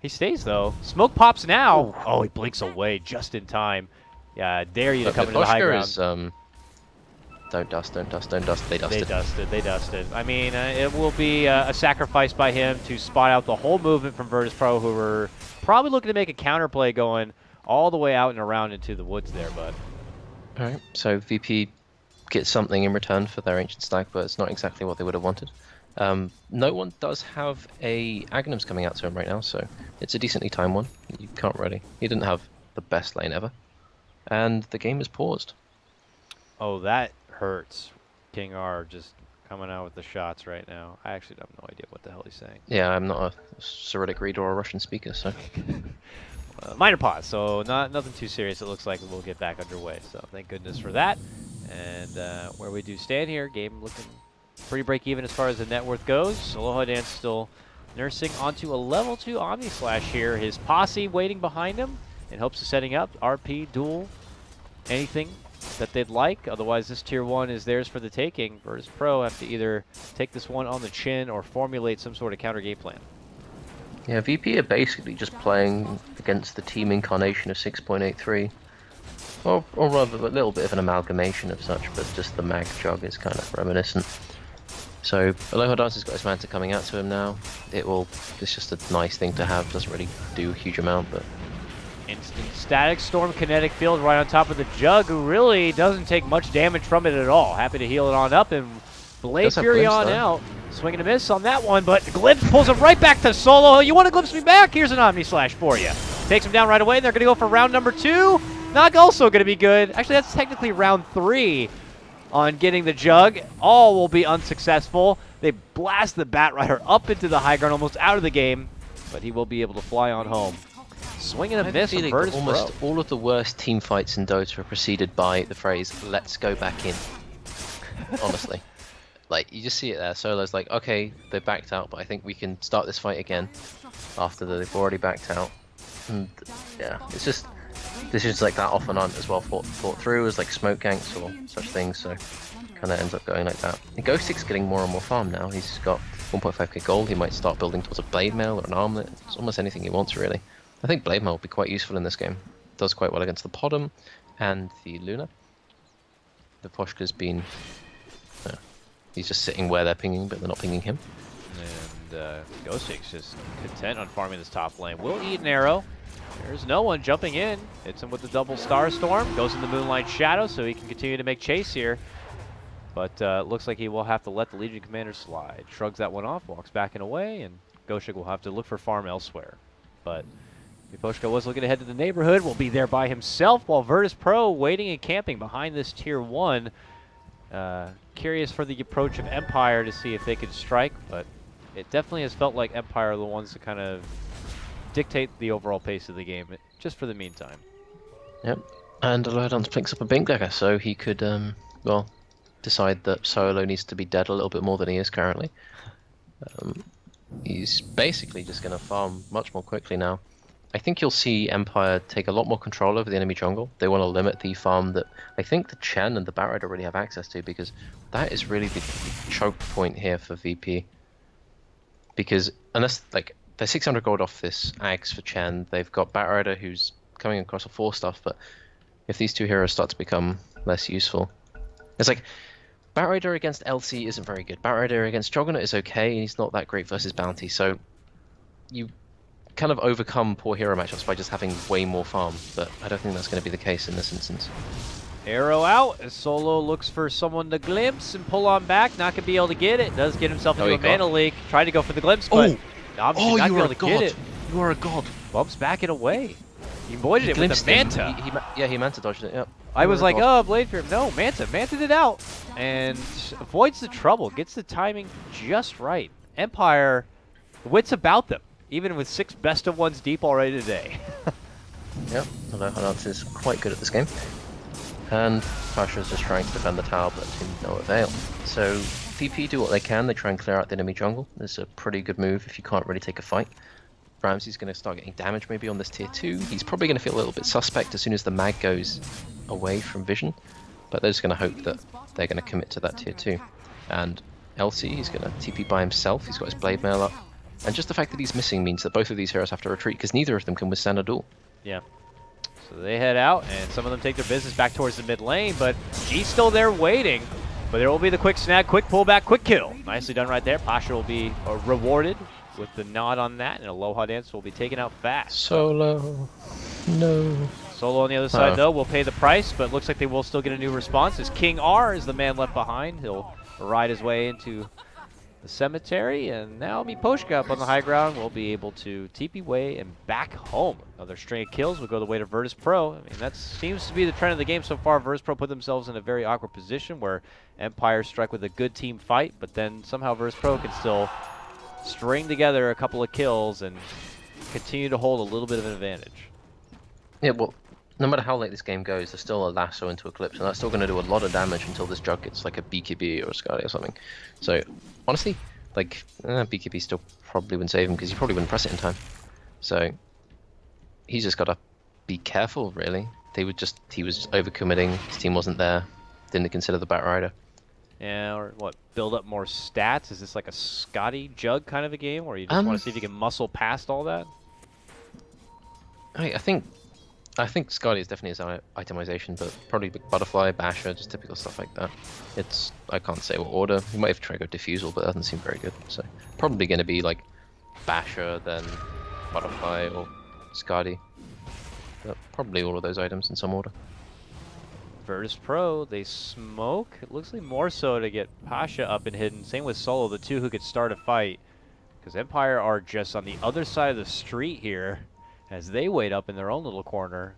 He stays, though. Smoke pops now. Oh, he blinks away just in time. Yeah, dare you to come into the high ground. Is, don't dust, don't dust, don't dust. They dusted. They dusted. I mean, it will be a sacrifice by him to spot out the whole movement from Virtus Pro, who were probably looking to make a counterplay going all the way out and around into the woods there, but... Alright, so VP gets something in return for their Ancient Stack, but it's not exactly what they would have wanted. No one does have a Aghanims coming out to him right now, so it's a decently timed one. You can't really... He didn't have the best lane ever. And the game is paused. Oh, that hurts. King R just coming out with the shots right now. I actually have no idea what the hell he's saying. Yeah, I'm not a Cyrillic reader or a Russian speaker, so... Minor pause, so nothing too serious. It looks like we'll get back underway, so thank goodness for that. And where we do stand here, game looking pretty break-even as far as the net worth goes. Aloha Dance still nursing onto a level 2 Omni Slash here. His posse waiting behind him in hopes of setting up RP, duel, anything that they'd like. Otherwise, this tier 1 is theirs for the taking. Virtus Pro have to either take this one on the chin or formulate some sort of counter game plan. Yeah, VP are basically just playing against the team incarnation of 6.83. Or rather, a little bit of an amalgamation of such, but just the mag jug is kind of reminiscent. So, Aloha Dance has got his Manta coming out to him now. It's just a nice thing to have, doesn't really do a huge amount, but... Instant Static Storm Kinetic Field right on top of the Jug, who really doesn't take much damage from it at all. Happy to heal it on up, and Blade Fury on out. Swing and a miss on that one, but Glimpse pulls him right back to solo. You want to glimpse me back? Here's an Omni Slash for you. Takes him down right away, and they're going to go for round number 2. Not also going to be good. Actually, that's technically round 3 on getting the Jug. All will be unsuccessful. They blast the Batrider up into the high ground, almost out of the game, but he will be able to fly on home. Swing and a miss from Virtus Pro. Almost all of the worst team fights in Dota are preceded by the phrase, let's go back in. Honestly. Like, you just see it there. Solo's like, okay, they backed out, but I think we can start this fight again after they've already backed out. And yeah, it's just decisions like that often aren't as well thought through as like smoke ganks or such things, so kind of ends up going like that. And Ghostic's getting more and more farm now. He's got 1.5k gold. He might start building towards a blade mail or an armlet. It's almost anything he wants, really. I think blade mail will be quite useful in this game. It does quite well against the Podum and the Luna. The Poshka's been... he's just sitting where they're pinging, but they're not pinging him. And Ghostic's just content on farming this top lane. Will eat an arrow. There's no one jumping in. Hits him with the double Star Storm. Goes in the Moonlight Shadow so he can continue to make chase here. But looks like he will have to let the Legion Commander slide. Shrugs that one off, walks back and away, and Ghostic will have to look for farm elsewhere. But Miposhka was looking ahead to the neighborhood, will be there by himself, while Virtus Pro waiting and camping behind this tier 1. Curious for the approach of Empire to see if they could strike, but it definitely has felt like Empire are the ones to kind of dictate the overall pace of the game, just for the meantime. Yep, and Alodons picks up a Blink Dagger, so he could, well, decide that Solo needs to be dead a little bit more than he is currently. He's basically just going to farm much more quickly now. I think you'll see Empire take a lot more control over the enemy jungle. They want to limit the farm that I think the Chen and the Batrider already have access to, because that is really the choke point here for VP. Because unless, like, they're 600 gold off this Ags for Chen, they've got Batrider who's coming across a 4 stuff, but if these two heroes start to become less useful. It's like, Batrider against LC isn't very good. Batrider against Juggernaut is okay, he's not that great versus Bounty, so you kind of overcome poor hero matchups by just having way more farm, but I don't think that's going to be the case in this instance. Arrow out as Solo looks for someone to glimpse and pull on back. Not going to be able to get it. Does get himself into a mana leak. Tried to go for the glimpse, but obviously not going to be able to get it. You are a god. Bumps back and away. He avoided it with the Manta. He Manta dodged it, yep. I was like, oh, Blade Fear. No, Manta. Manta it out. And avoids the trouble. Gets the timing just right. Empire, wits about them. Even with 6 best of ones deep already today. Yep, although Hanats is quite good at this game. And Pasha's just trying to defend the tower, but to no avail. So VP do what they can. They try and clear out the enemy jungle. It's a pretty good move if you can't really take a fight. Ramsey's going to start getting damage maybe on this tier 2. He's probably going to feel a little bit suspect as soon as the mag goes away from vision. But they're just going to hope that they're going to commit to that tier 2. And LC, he's going to TP by himself. He's got his blade mail up. And just the fact that he's missing means that both of these heroes have to retreat because neither of them can withstand a duel. Yeah. So they head out, and some of them take their business back towards the mid lane, but G's still there waiting. But there will be the quick snag, quick pullback, quick kill. Nicely done right there. Pasha will be rewarded with the nod on that, and Aloha Dance will be taken out fast. Solo. No. Solo on the other side, though, will pay the price, but looks like they will still get a new response as King R is the man left behind. He'll ride his way into the cemetery, and now Miposhka up on the high ground will be able to TP way and back home. Another string of kills will go the way to Virtus Pro. I mean, that seems to be the trend of the game so far. Virtus Pro put themselves in a very awkward position where Empire strike with a good team fight, but then somehow Virtus Pro can still string together a couple of kills and continue to hold a little bit of an advantage. Yeah, well, no matter how late this game goes, there's still a lasso into Eclipse, and that's still going to do a lot of damage until this Jug gets like a BKB or a Skadi or something. So, honestly, like, BKB still probably wouldn't save him because he probably wouldn't press it in time. So, he's just got to be careful, really. He was overcommitting, his team wasn't there, didn't consider the Batrider. Yeah, or what, build up more stats? Is this like a Scotty Jug kind of a game where you just want to see if you can muscle past all that? I think Skadi is definitely his itemization, but probably Butterfly, Basher, just typical stuff like that. I can't say what order. He might have tried to go Diffusal, but that doesn't seem very good. So probably going to be like Basher, then Butterfly or Skadi. But probably all of those items in some order. Virtus Pro, they smoke. It looks like more so to get Pasha up and hidden. Same with Solo, the two who could start a fight. Because Empire are just on the other side of the street here as they wait up in their own little corner.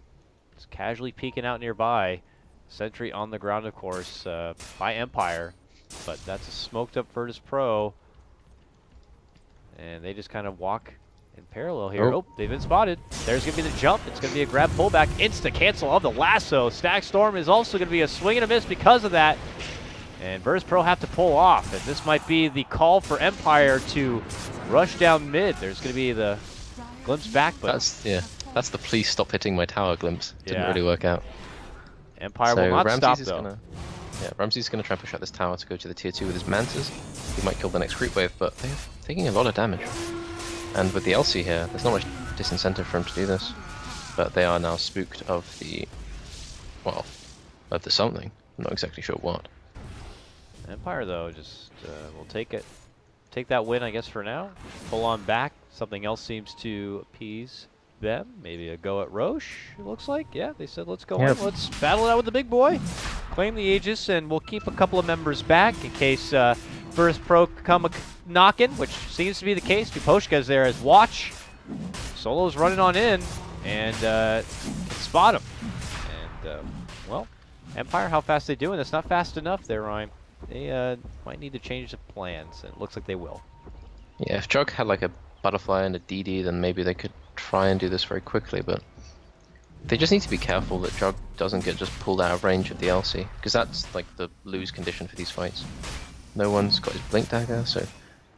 Just casually peeking out nearby. Sentry on the ground, of course, by Empire. But that's a smoked up Virtus Pro. And they just kind of walk in parallel here. Oh, they've been spotted. There's going to be the jump. It's going to be a grab pullback. Insta-cancel of the lasso. Stack Storm is also going to be a swing and a miss because of that. And Virtus Pro have to pull off. And this might be the call for Empire to rush down mid. There's going to be the glimpse back. But that's the please stop hitting my tower glimpse. Didn't really work out. Empire will not stop, though. Ramsey's going to try and push out this tower to go to the tier 2 with his Mantas. He might kill the next creep wave, but they're taking a lot of damage. And with the LC here, there's not much disincentive for him to do this. But they are now spooked of the, well, of the something. I'm not exactly sure what. Empire, though, just will take that win, I guess, for now. Pull on back. Something else seems to appease them. Maybe a go at Roche, it looks like. Yeah, they said, let's go in. Let's battle it out with the big boy. Claim the Aegis, and we'll keep a couple of members back in case Virtus Pro come knocking, which seems to be the case. Miposhka's there as watch. Solo's running on in, and spot him. And, well, Empire, how fast they doing? That's not fast enough there, Ryan. They might need to change the plans, and it looks like they will. Yeah, if Jug had like a Butterfly and a DD, then maybe they could try and do this very quickly, but they just need to be careful that Jug doesn't get just pulled out of range of the LC, because that's like the lose condition for these fights. No one's got his Blink Dagger, so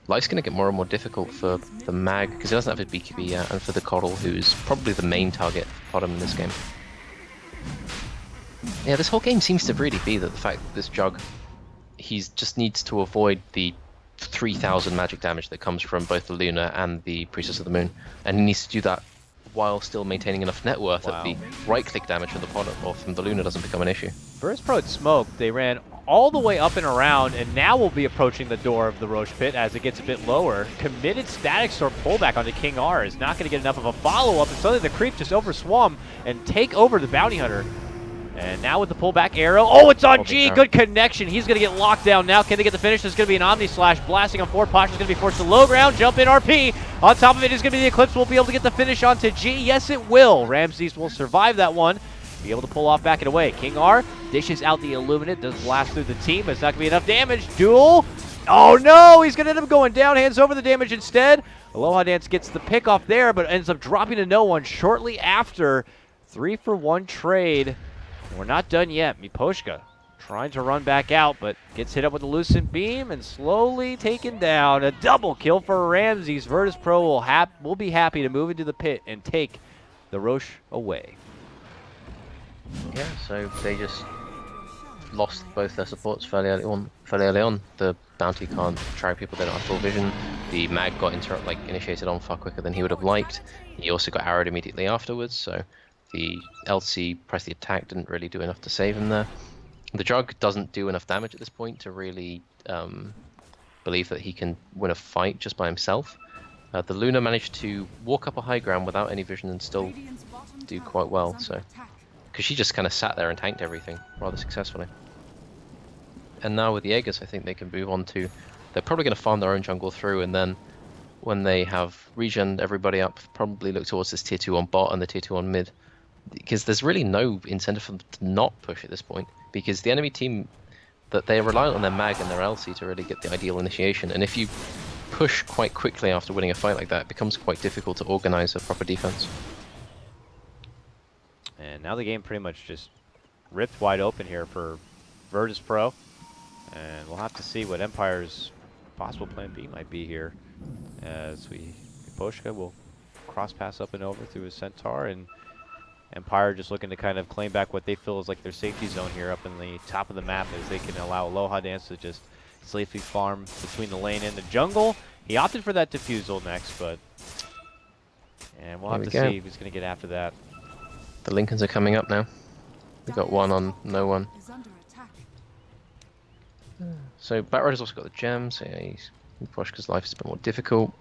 life's going to get more and more difficult for the Mag, because he doesn't have his BKB yet, and for the Coddle, who's probably the main target for him in this game. Yeah, this whole game seems to really be that the fact that this Jug, he just needs to avoid the 3,000 magic damage that comes from both the Luna and the Priestess of the Moon, and he needs to do that while still maintaining enough net worth that the right-click damage from the pod or from the Luna doesn't become an issue. First Pro had smoked. They ran all the way up and around, and now we'll be approaching the door of the Roche pit as it gets a bit lower. Committed Static Storm pullback onto King R is not going to get enough of a follow-up, and suddenly the creep just overswam and take over the Bounty Hunter. And now with the pullback arrow, oh, it's on G, good connection. He's going to get locked down now. Can they get the finish? There's going to be an Omni Slash blasting on forward. Posture is going to be forced to low ground, jump in RP. On top of it is going to be the Eclipse. We'll be able to get the finish onto G. Yes, it will. Ramses will survive that one. Be able to pull off back and away. King R dishes out the Illuminate, does blast through the team, but it's not going to be enough damage. Duel. Oh no, he's going to end up going down, hands over the damage instead. Aloha Dance gets the pick off there, but ends up dropping to no one shortly after. 3-for-1 trade. We're not done yet. Miposhka trying to run back out, but gets hit up with a Lucent Beam and slowly taken down. A double kill for Ramses. Virtus Pro will be happy to move into the pit and take the Roche away. Yeah, so they just lost both their supports fairly early on. The Bounty can't track people, they don't have full vision. The Mag got initiated on far quicker than he would have liked. He also got arrowed immediately afterwards, so the LC press the attack didn't really do enough to save him there. The Jug doesn't do enough damage at this point to really believe that he can win a fight just by himself. The Luna managed to walk up a high ground without any vision and still do quite well, so because she just kind of sat there and tanked everything rather successfully. And now with the Aegis, I think they can move on to, they're probably going to farm their own jungle through, and then when they have regen everybody up, probably look towards this tier 2 on bot and the tier 2 on mid. Because there's really no incentive for them to not push at this point, because the enemy team, that they're reliant on their Mag and their LC to really get the ideal initiation, and if you push quite quickly after winning a fight like that, it becomes quite difficult to organize a proper defense. And now the game pretty much just ripped wide open here for Virtus Pro, and we'll have to see what Empire's possible plan B might be here, as Miposhka will cross pass up and over through his Centaur, and Empire just looking to kind of claim back what they feel is like their safety zone here up in the top of the map, as they can allow Aloha Dance to just safely farm between the lane and the jungle. He opted for that defusal next, and we'll have to see if he's going to get after that. The Lincolns are coming up now. We got one on no one. So Batrider's also got the gems. Yeah, Miposhka's life is a bit more difficult.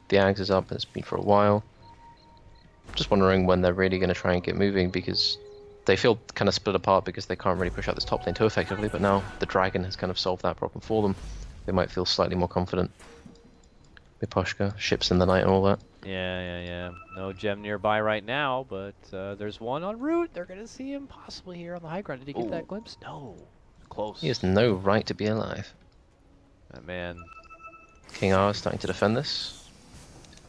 The Ags is up, and it's been for a while. Just wondering when they're really going to try and get moving, because they feel kind of split apart because they can't really push out this top lane too effectively, but now the Dragon has kind of solved that problem for them. They might feel slightly more confident. Miposhka, ships in the night and all that. Yeah. No gem nearby right now, but there's one en route. They're going to see him possibly here on the high ground. Did he get that glimpse? No. Close. He has no right to be alive. That man. King R is starting to defend this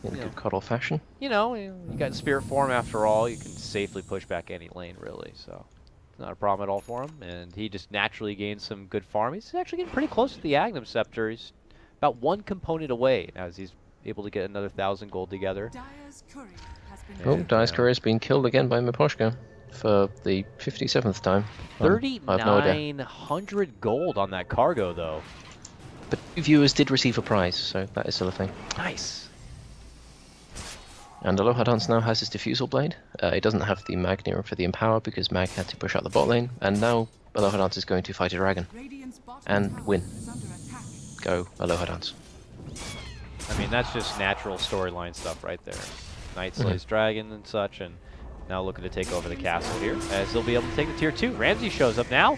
in good cuddle fashion. You know, you got Spirit Form after all. You can safely push back any lane, really. So it's not a problem at all for him. And he just naturally gains some good farm. He's actually getting pretty close to the Agnum Scepter. He's about one component away as he's able to get another 1,000 gold together. Dire's Courier has been killed again by Miposhka for the 57th time. 3,900 gold on that cargo, though. But 2 viewers did receive a prize, so that is still a thing. Nice. And Aloha Dance now has his Diffusal Blade. It doesn't have the Mag near him for the Empower because Mag had to push out the bot lane. And now Aloha Dance is going to fight a dragon. And win. Go, Aloha Dance. I mean, that's just natural storyline stuff right there. Knight slays dragon and such, and now looking to take over the castle here, as they'll be able to take the tier 2. Ramsey shows up now,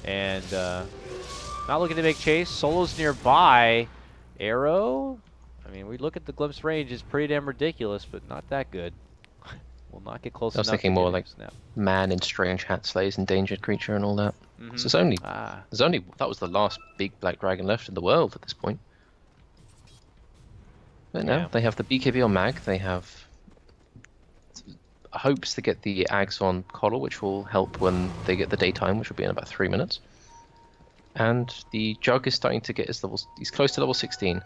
and not looking to make chase. Solo's nearby. Arrow, I mean, we look at the glimpse range, it's pretty damn ridiculous, but not that good. Will not get close enough. I was thinking more like man in strange hat slays endangered creature and all that. So it's only, that was the last big black dragon left in the world at this point. But now they have the BKB on Mag, they have hopes to get the Ags on Coddle, which will help when they get the daytime, which will be in about 3 minutes. And the Jug is starting to get his levels, he's close to level 16.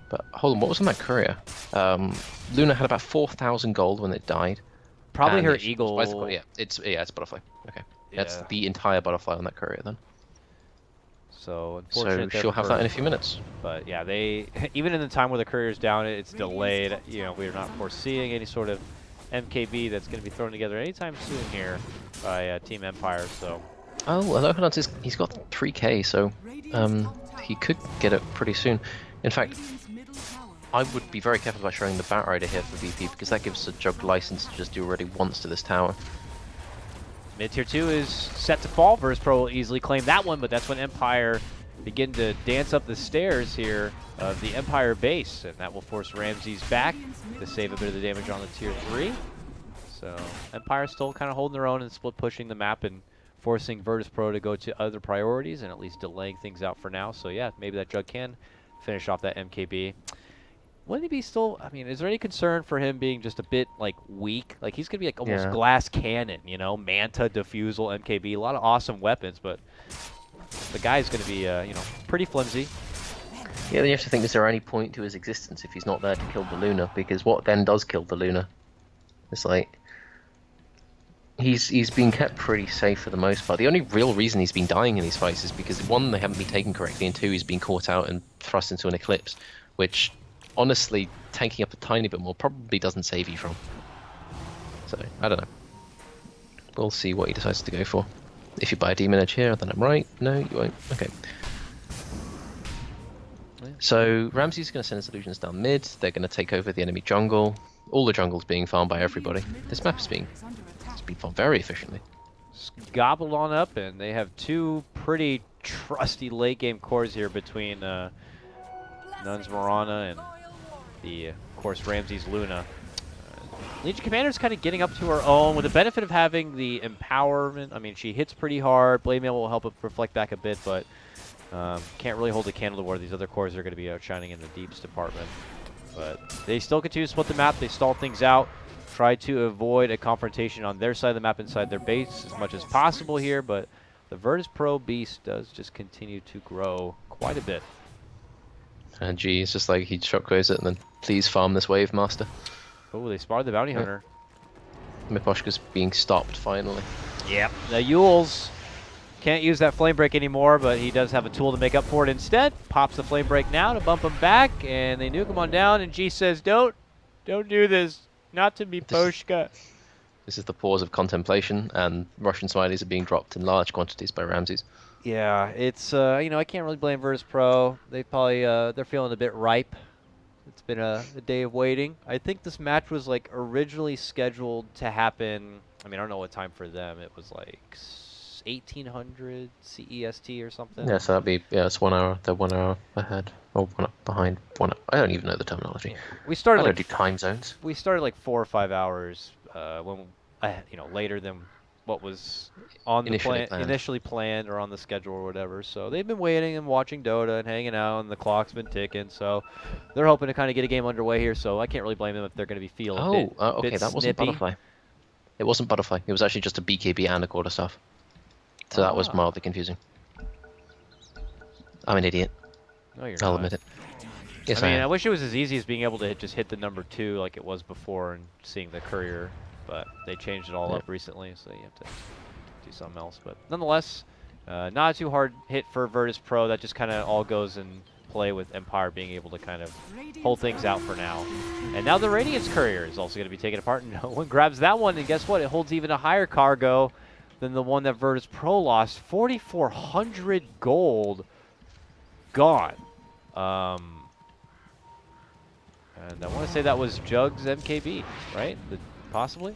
But hold on, what was on that courier? Luna had about 4,000 gold when it died. Probably her eagle. It's butterfly. Okay, that's the entire butterfly on that courier then. So unfortunately, she'll have that in a few minutes. But yeah, they even in the time where the courier's down, it's delayed. You know, we're not foreseeing any sort of MKB that's going to be thrown together anytime soon here by Team Empire. So Oh, well, Lohan's he's got 3k, so he could get it pretty soon. In fact, I would be very careful about showing the Batrider here for VP because that gives a Jug license to just do what he wants to this tower. mid tier 2 is set to fall. Versus Pro will easily claim that one, but that's when Empire begin to dance up the stairs here of the Empire base, and that will force Ramses back to save a bit of the damage on the tier 3. So Empire still kind of holding their own and split pushing the map and forcing Virtus Pro to go to other priorities and at least delaying things out for now. So yeah, maybe that Jug can finish off that MKB. Wouldn't he be still, I mean, is there any concern for him being just a bit, like, weak? Like, he's going to be, like, almost glass cannon, you know? Manta, Diffusal, MKB, a lot of awesome weapons, but the guy's going to be, you know, pretty flimsy. Yeah, then you have to think, is there any point to his existence if he's not there to kill the Luna? Because what then does kill the Luna? It's like, he's been kept pretty safe for the most part. The only real reason he's been dying in these fights is because, one, they haven't been taken correctly, and two, he's been caught out and thrust into an Eclipse, which... honestly, tanking up a tiny bit more probably doesn't save you from. So, I don't know. We'll see what he decides to go for. If you buy a Demon Edge here, then I'm right. No, you won't. Okay. Yeah. So, Ramses is going to send his illusions down mid. They're going to take over the enemy jungle. All the jungle's being farmed by everybody. This map is being farmed very efficiently. Gobbled on up, and they have two pretty trusty late game cores here between Nuns Morana and the, of course, Ramses Luna. Legion Commander's kind of getting up to her own with the benefit of having the empowerment. I mean, she hits pretty hard. Blade Mail will help it reflect back a bit, but can't really hold a candle to where these other cores are going to be outshining in the deeps department. But they still continue to split the map. They stall things out, try to avoid a confrontation on their side of the map inside their base as much as possible here, but the Virtus Pro beast does just continue to grow quite a bit. And G is just like, he shockwaves it and then, please farm this wave, master. Oh, they spotted the bounty hunter. Miposhka's being stopped, finally. Yep. The Yules can't use that flame break anymore, but he does have a tool to make up for it instead. Pops the flame break now to bump him back, and they nuke him on down, and G says, don't do this. Not to Miposhka. This is the pause of contemplation, and Russian smileys are being dropped in large quantities by Ramses. Yeah, it's, you know, I can't really blame Virtus Pro. They probably, they're feeling a bit ripe. It's been a day of waiting. I think this match was, like, originally scheduled to happen, I mean, I don't know what time for them. It was, like, 1800 CEST or something. Yeah, so that'd be, yeah, it's 1 hour, they're 1 hour ahead, or 1 hour behind, 1 hour. I don't even know the terminology. We started, I don't like, do time zones. We started, like, 4 or 5 hours, when, you know, later than what was on the initially planned or on the schedule or whatever. So they've been waiting and watching Dota and hanging out, and the clock's been ticking. So they're hoping to kind of get a game underway here. So I can't really blame them if they're going to be feeling a bit, okay, bit that wasn't snippy. Butterfly. It wasn't Butterfly. It was actually just a BKB and a quarter staff. So that was mildly confusing. I'm an idiot. No, you're I'll not. admit it. Yes, I mean, am. I wish it was as easy as being able to just hit the number 2 like it was before and seeing the courier, but they changed it all up recently, so you have to do something else. But nonetheless, not a too hard hit for Virtus Pro. That just kind of all goes in play with Empire being able to kind of hold things out for now. And now the Radiance Courier is also going to be taken apart, and no one grabs that one, and guess what? It holds even a higher cargo than the one that Virtus Pro lost. 4,400 gold gone. And I want to say that was Jug's MKB, right? Possibly?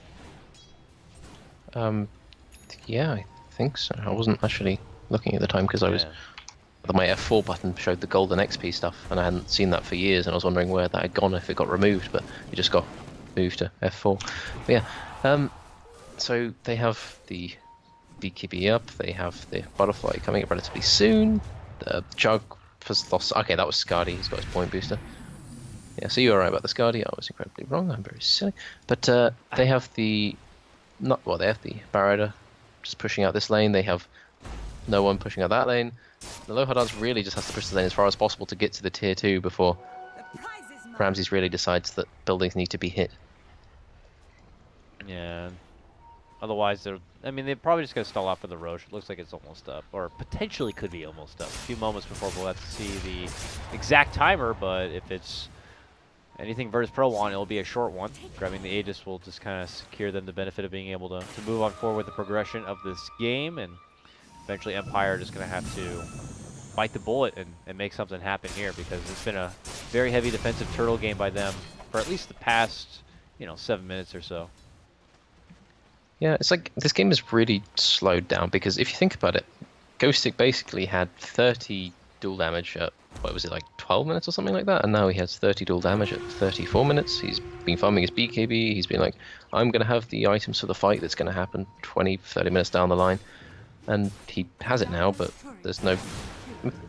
Yeah, I think so. I wasn't actually looking at the time because I was... My F4 button showed the golden XP stuff, and I hadn't seen that for years, and I was wondering where that had gone, if it got removed, but it just got moved to F4. But yeah, so they have the BKB up, they have the Butterfly coming up relatively soon, the Jug has lost... Okay, that was Skadi, he's got his point booster. Yeah, so you were right about the Skadi, I was incredibly wrong, I'm very silly. But they have the... they have the Batrider just pushing out this lane, they have no one pushing out that lane. The Lohadans really just has to push the lane as far as possible to get to the tier 2 before Ramses really decides that buildings need to be hit. Yeah. Otherwise, they're probably just going to stall out for the Roche. It looks like it's almost up, or potentially could be almost up. A few moments before we'll have to see the exact timer, but if it's anything Virtus Pro want, it'll be a short one. Grabbing the Aegis will just kind of secure them the benefit of being able to move on forward with the progression of this game, and eventually Empire just going to have to bite the bullet and make something happen here, because it's been a very heavy defensive turtle game by them for at least the past, 7 minutes or so. Yeah, it's like this game is really slowed down, because if you think about it, Ghostic basically had 30 dual damage at, what was it, like 12 minutes or something like that, and now he has 30 dual damage at 34 minutes. He's been farming his BKB, he's been like, I'm going to have the items for the fight that's going to happen 20, 30 minutes down the line, and he has it now, but there's no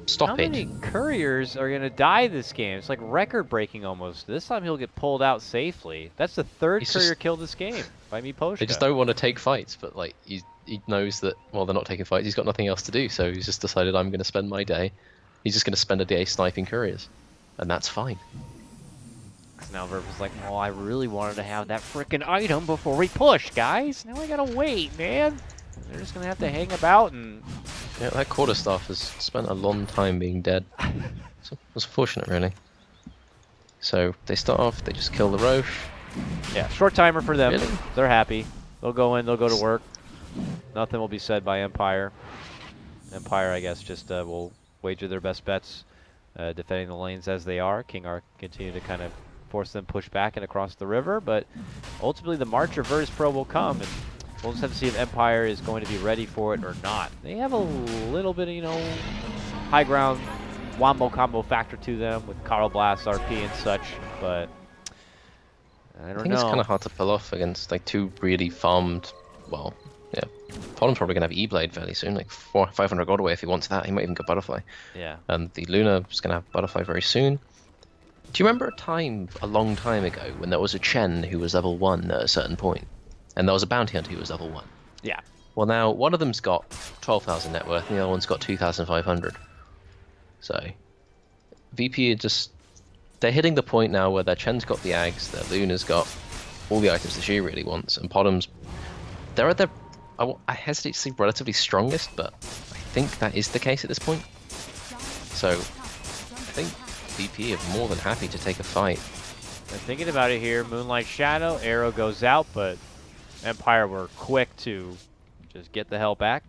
stop How it. many couriers are going to die this game? It's like record-breaking almost. This time he'll get pulled out safely. That's the third courier kill this game by me Poshka. They just don't want to take fights, but like he knows that, well, they're not taking fights, he's got nothing else to do, so he's just decided, I'm going to spend my day. He's just going to spend a day sniping couriers, and that's fine. Because now Verb is like, well, I really wanted to have that frickin' item before we push, guys. Now I gotta wait, man. They're just going to have to hang about and... Yeah, that quarterstaff has spent a long time being dead. So it's unfortunate, really. So they start off, they just kill the Roche. Yeah, short timer for them. Really? They're happy. They'll go in, they'll go to work. Nothing will be said by Empire. Empire, I guess, just will wager their best bets, defending the lanes as they are. King Arc continue to kind of force them push back and across the river, but ultimately the March of Virtus Pro will come, and we'll just have to see if Empire is going to be ready for it or not. They have a little bit of, high ground wombo combo factor to them with Carl Blast, RP, and such, but I don't know. It's kind of hard to pull off against like two really farmed, well, yeah. Pollen's probably going to have E-Blade fairly soon, like 500 gold away if he wants that. He might even go Butterfly. Yeah. And the Luna is going to have Butterfly very soon. Do you remember a long time ago, when there was a Chen who was level 1 at a certain point? And there was a bounty hunter who was level 1. Yeah. Well, now one of them's got 12,000 net worth, and the other one's got 2,500. So, VP are they're hitting the point now where their Chen's got the Ags, their Luna's got all the items that she really wants, and Podum's, they're at their, I hesitate to say relatively strongest, but I think that is the case at this point. So, I think VP are more than happy to take a fight. And thinking about it here, Moonlight Shadow, arrow goes out, but Empire were quick to just get the hell back.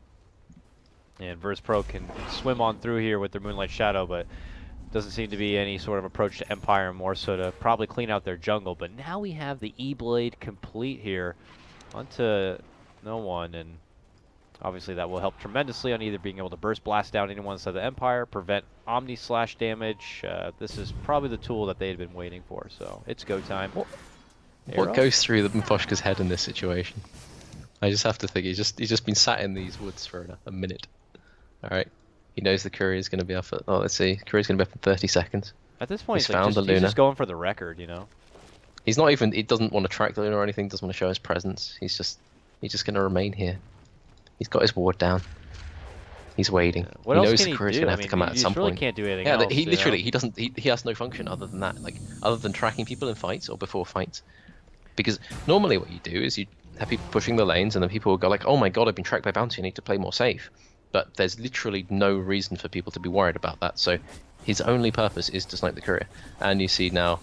And Virtus Pro can swim on through here with their Moonlight Shadow, but doesn't seem to be any sort of approach to Empire, more so to probably clean out their jungle. But now we have the E-Blade complete here onto no one, and obviously that will help tremendously on either being able to burst blast down anyone inside the Empire, prevent Omni Slash damage. This is probably the tool that they had been waiting for, so it's go time. What goes through the Mposhka's head in this situation? I just have to think he's just been sat in these woods for a minute. Alright. He knows the courier is going to be up at, let's see, courier's going to be up in 30 seconds. At this point, he's found the he's Luna. just going for the record, He's not even, he doesn't want to track the Luna or anything, doesn't want to show his presence. He's just going to remain here. He's got his ward down. He's waiting. What he else knows can the he courier's do? going to have to come out at some really point. Can't do anything yeah, else, he literally, he has no function other than that, like, other than tracking people in fights or before fights. Because normally what you do is you have people pushing the lanes, and then people will go like, oh my god, I've been tracked by bounty, I need to play more safe. But there's literally no reason for people to be worried about that, so his only purpose is to snipe the courier. And you see now,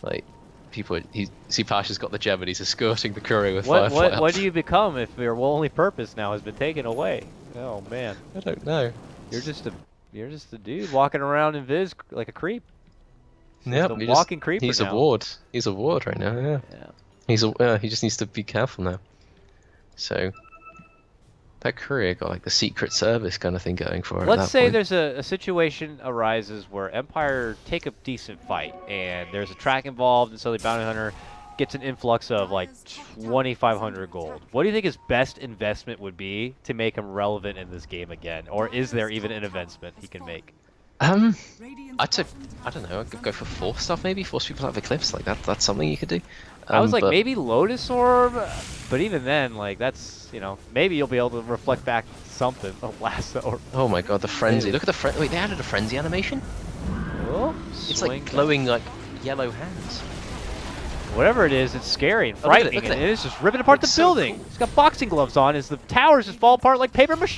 like, Pash has got the gem and he's escorting the courier with Firefly. What do you become if your only purpose now has been taken away? Oh man. I don't know. You're just a dude walking around in Viz like a creep. Yeah, a walking creeper he's now. a ward. He's a ward right now, yeah. He just needs to be careful now. So that courier got like the Secret Service kind of thing going for it. Let's say there's a situation arises where Empire take a decent fight and there's a track involved, and so the bounty hunter gets an influx of like 2,500 gold. What do you think his best investment would be to make him relevant in this game again? Or is there even an investment he can make? I'd say, I don't know, I could go for force stuff maybe, force people out of Eclipse, like that's something you could do. I was like, maybe Lotus Orb, but even then, like, that's, maybe you'll be able to reflect back something. Oh, Lasso Orb. Oh my god, the Frenzy. Look at the Frenzy. Wait, they added a Frenzy animation? Oh, it's like glowing, like, yellow hands. Whatever it is, it's scary and frightening, look at and it is just ripping apart the building. Cool. He's got boxing gloves on as the towers just fall apart like paper mache.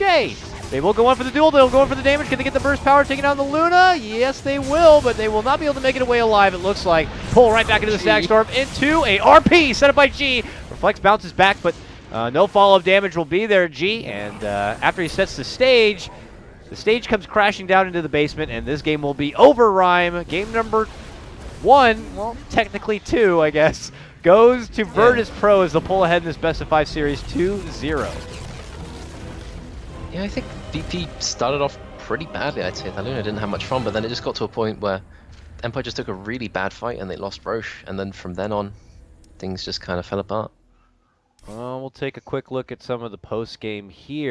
They will go on for the duel. They'll go on for the damage. Can they get the burst power taking down the Luna? Yes, they will, but they will not be able to make it away alive, it looks like. Pull right back into the Stag Storm, into a RP set up by G. Reflex bounces back, but no follow-up damage will be there, G. And after he sets the stage comes crashing down into the basement, and this game will be over, Rhyme. Game number 1, well, technically 2, I guess, goes to Virtus Pro as they'll pull ahead in this best-of-5 series 2-0. Yeah, I think VP started off pretty badly, I'd say. The Luna didn't have much fun, but then it just got to a point where Empire just took a really bad fight and they lost Roche, and then from then on, things just kind of fell apart. Well, we'll take a quick look at some of the post-game here.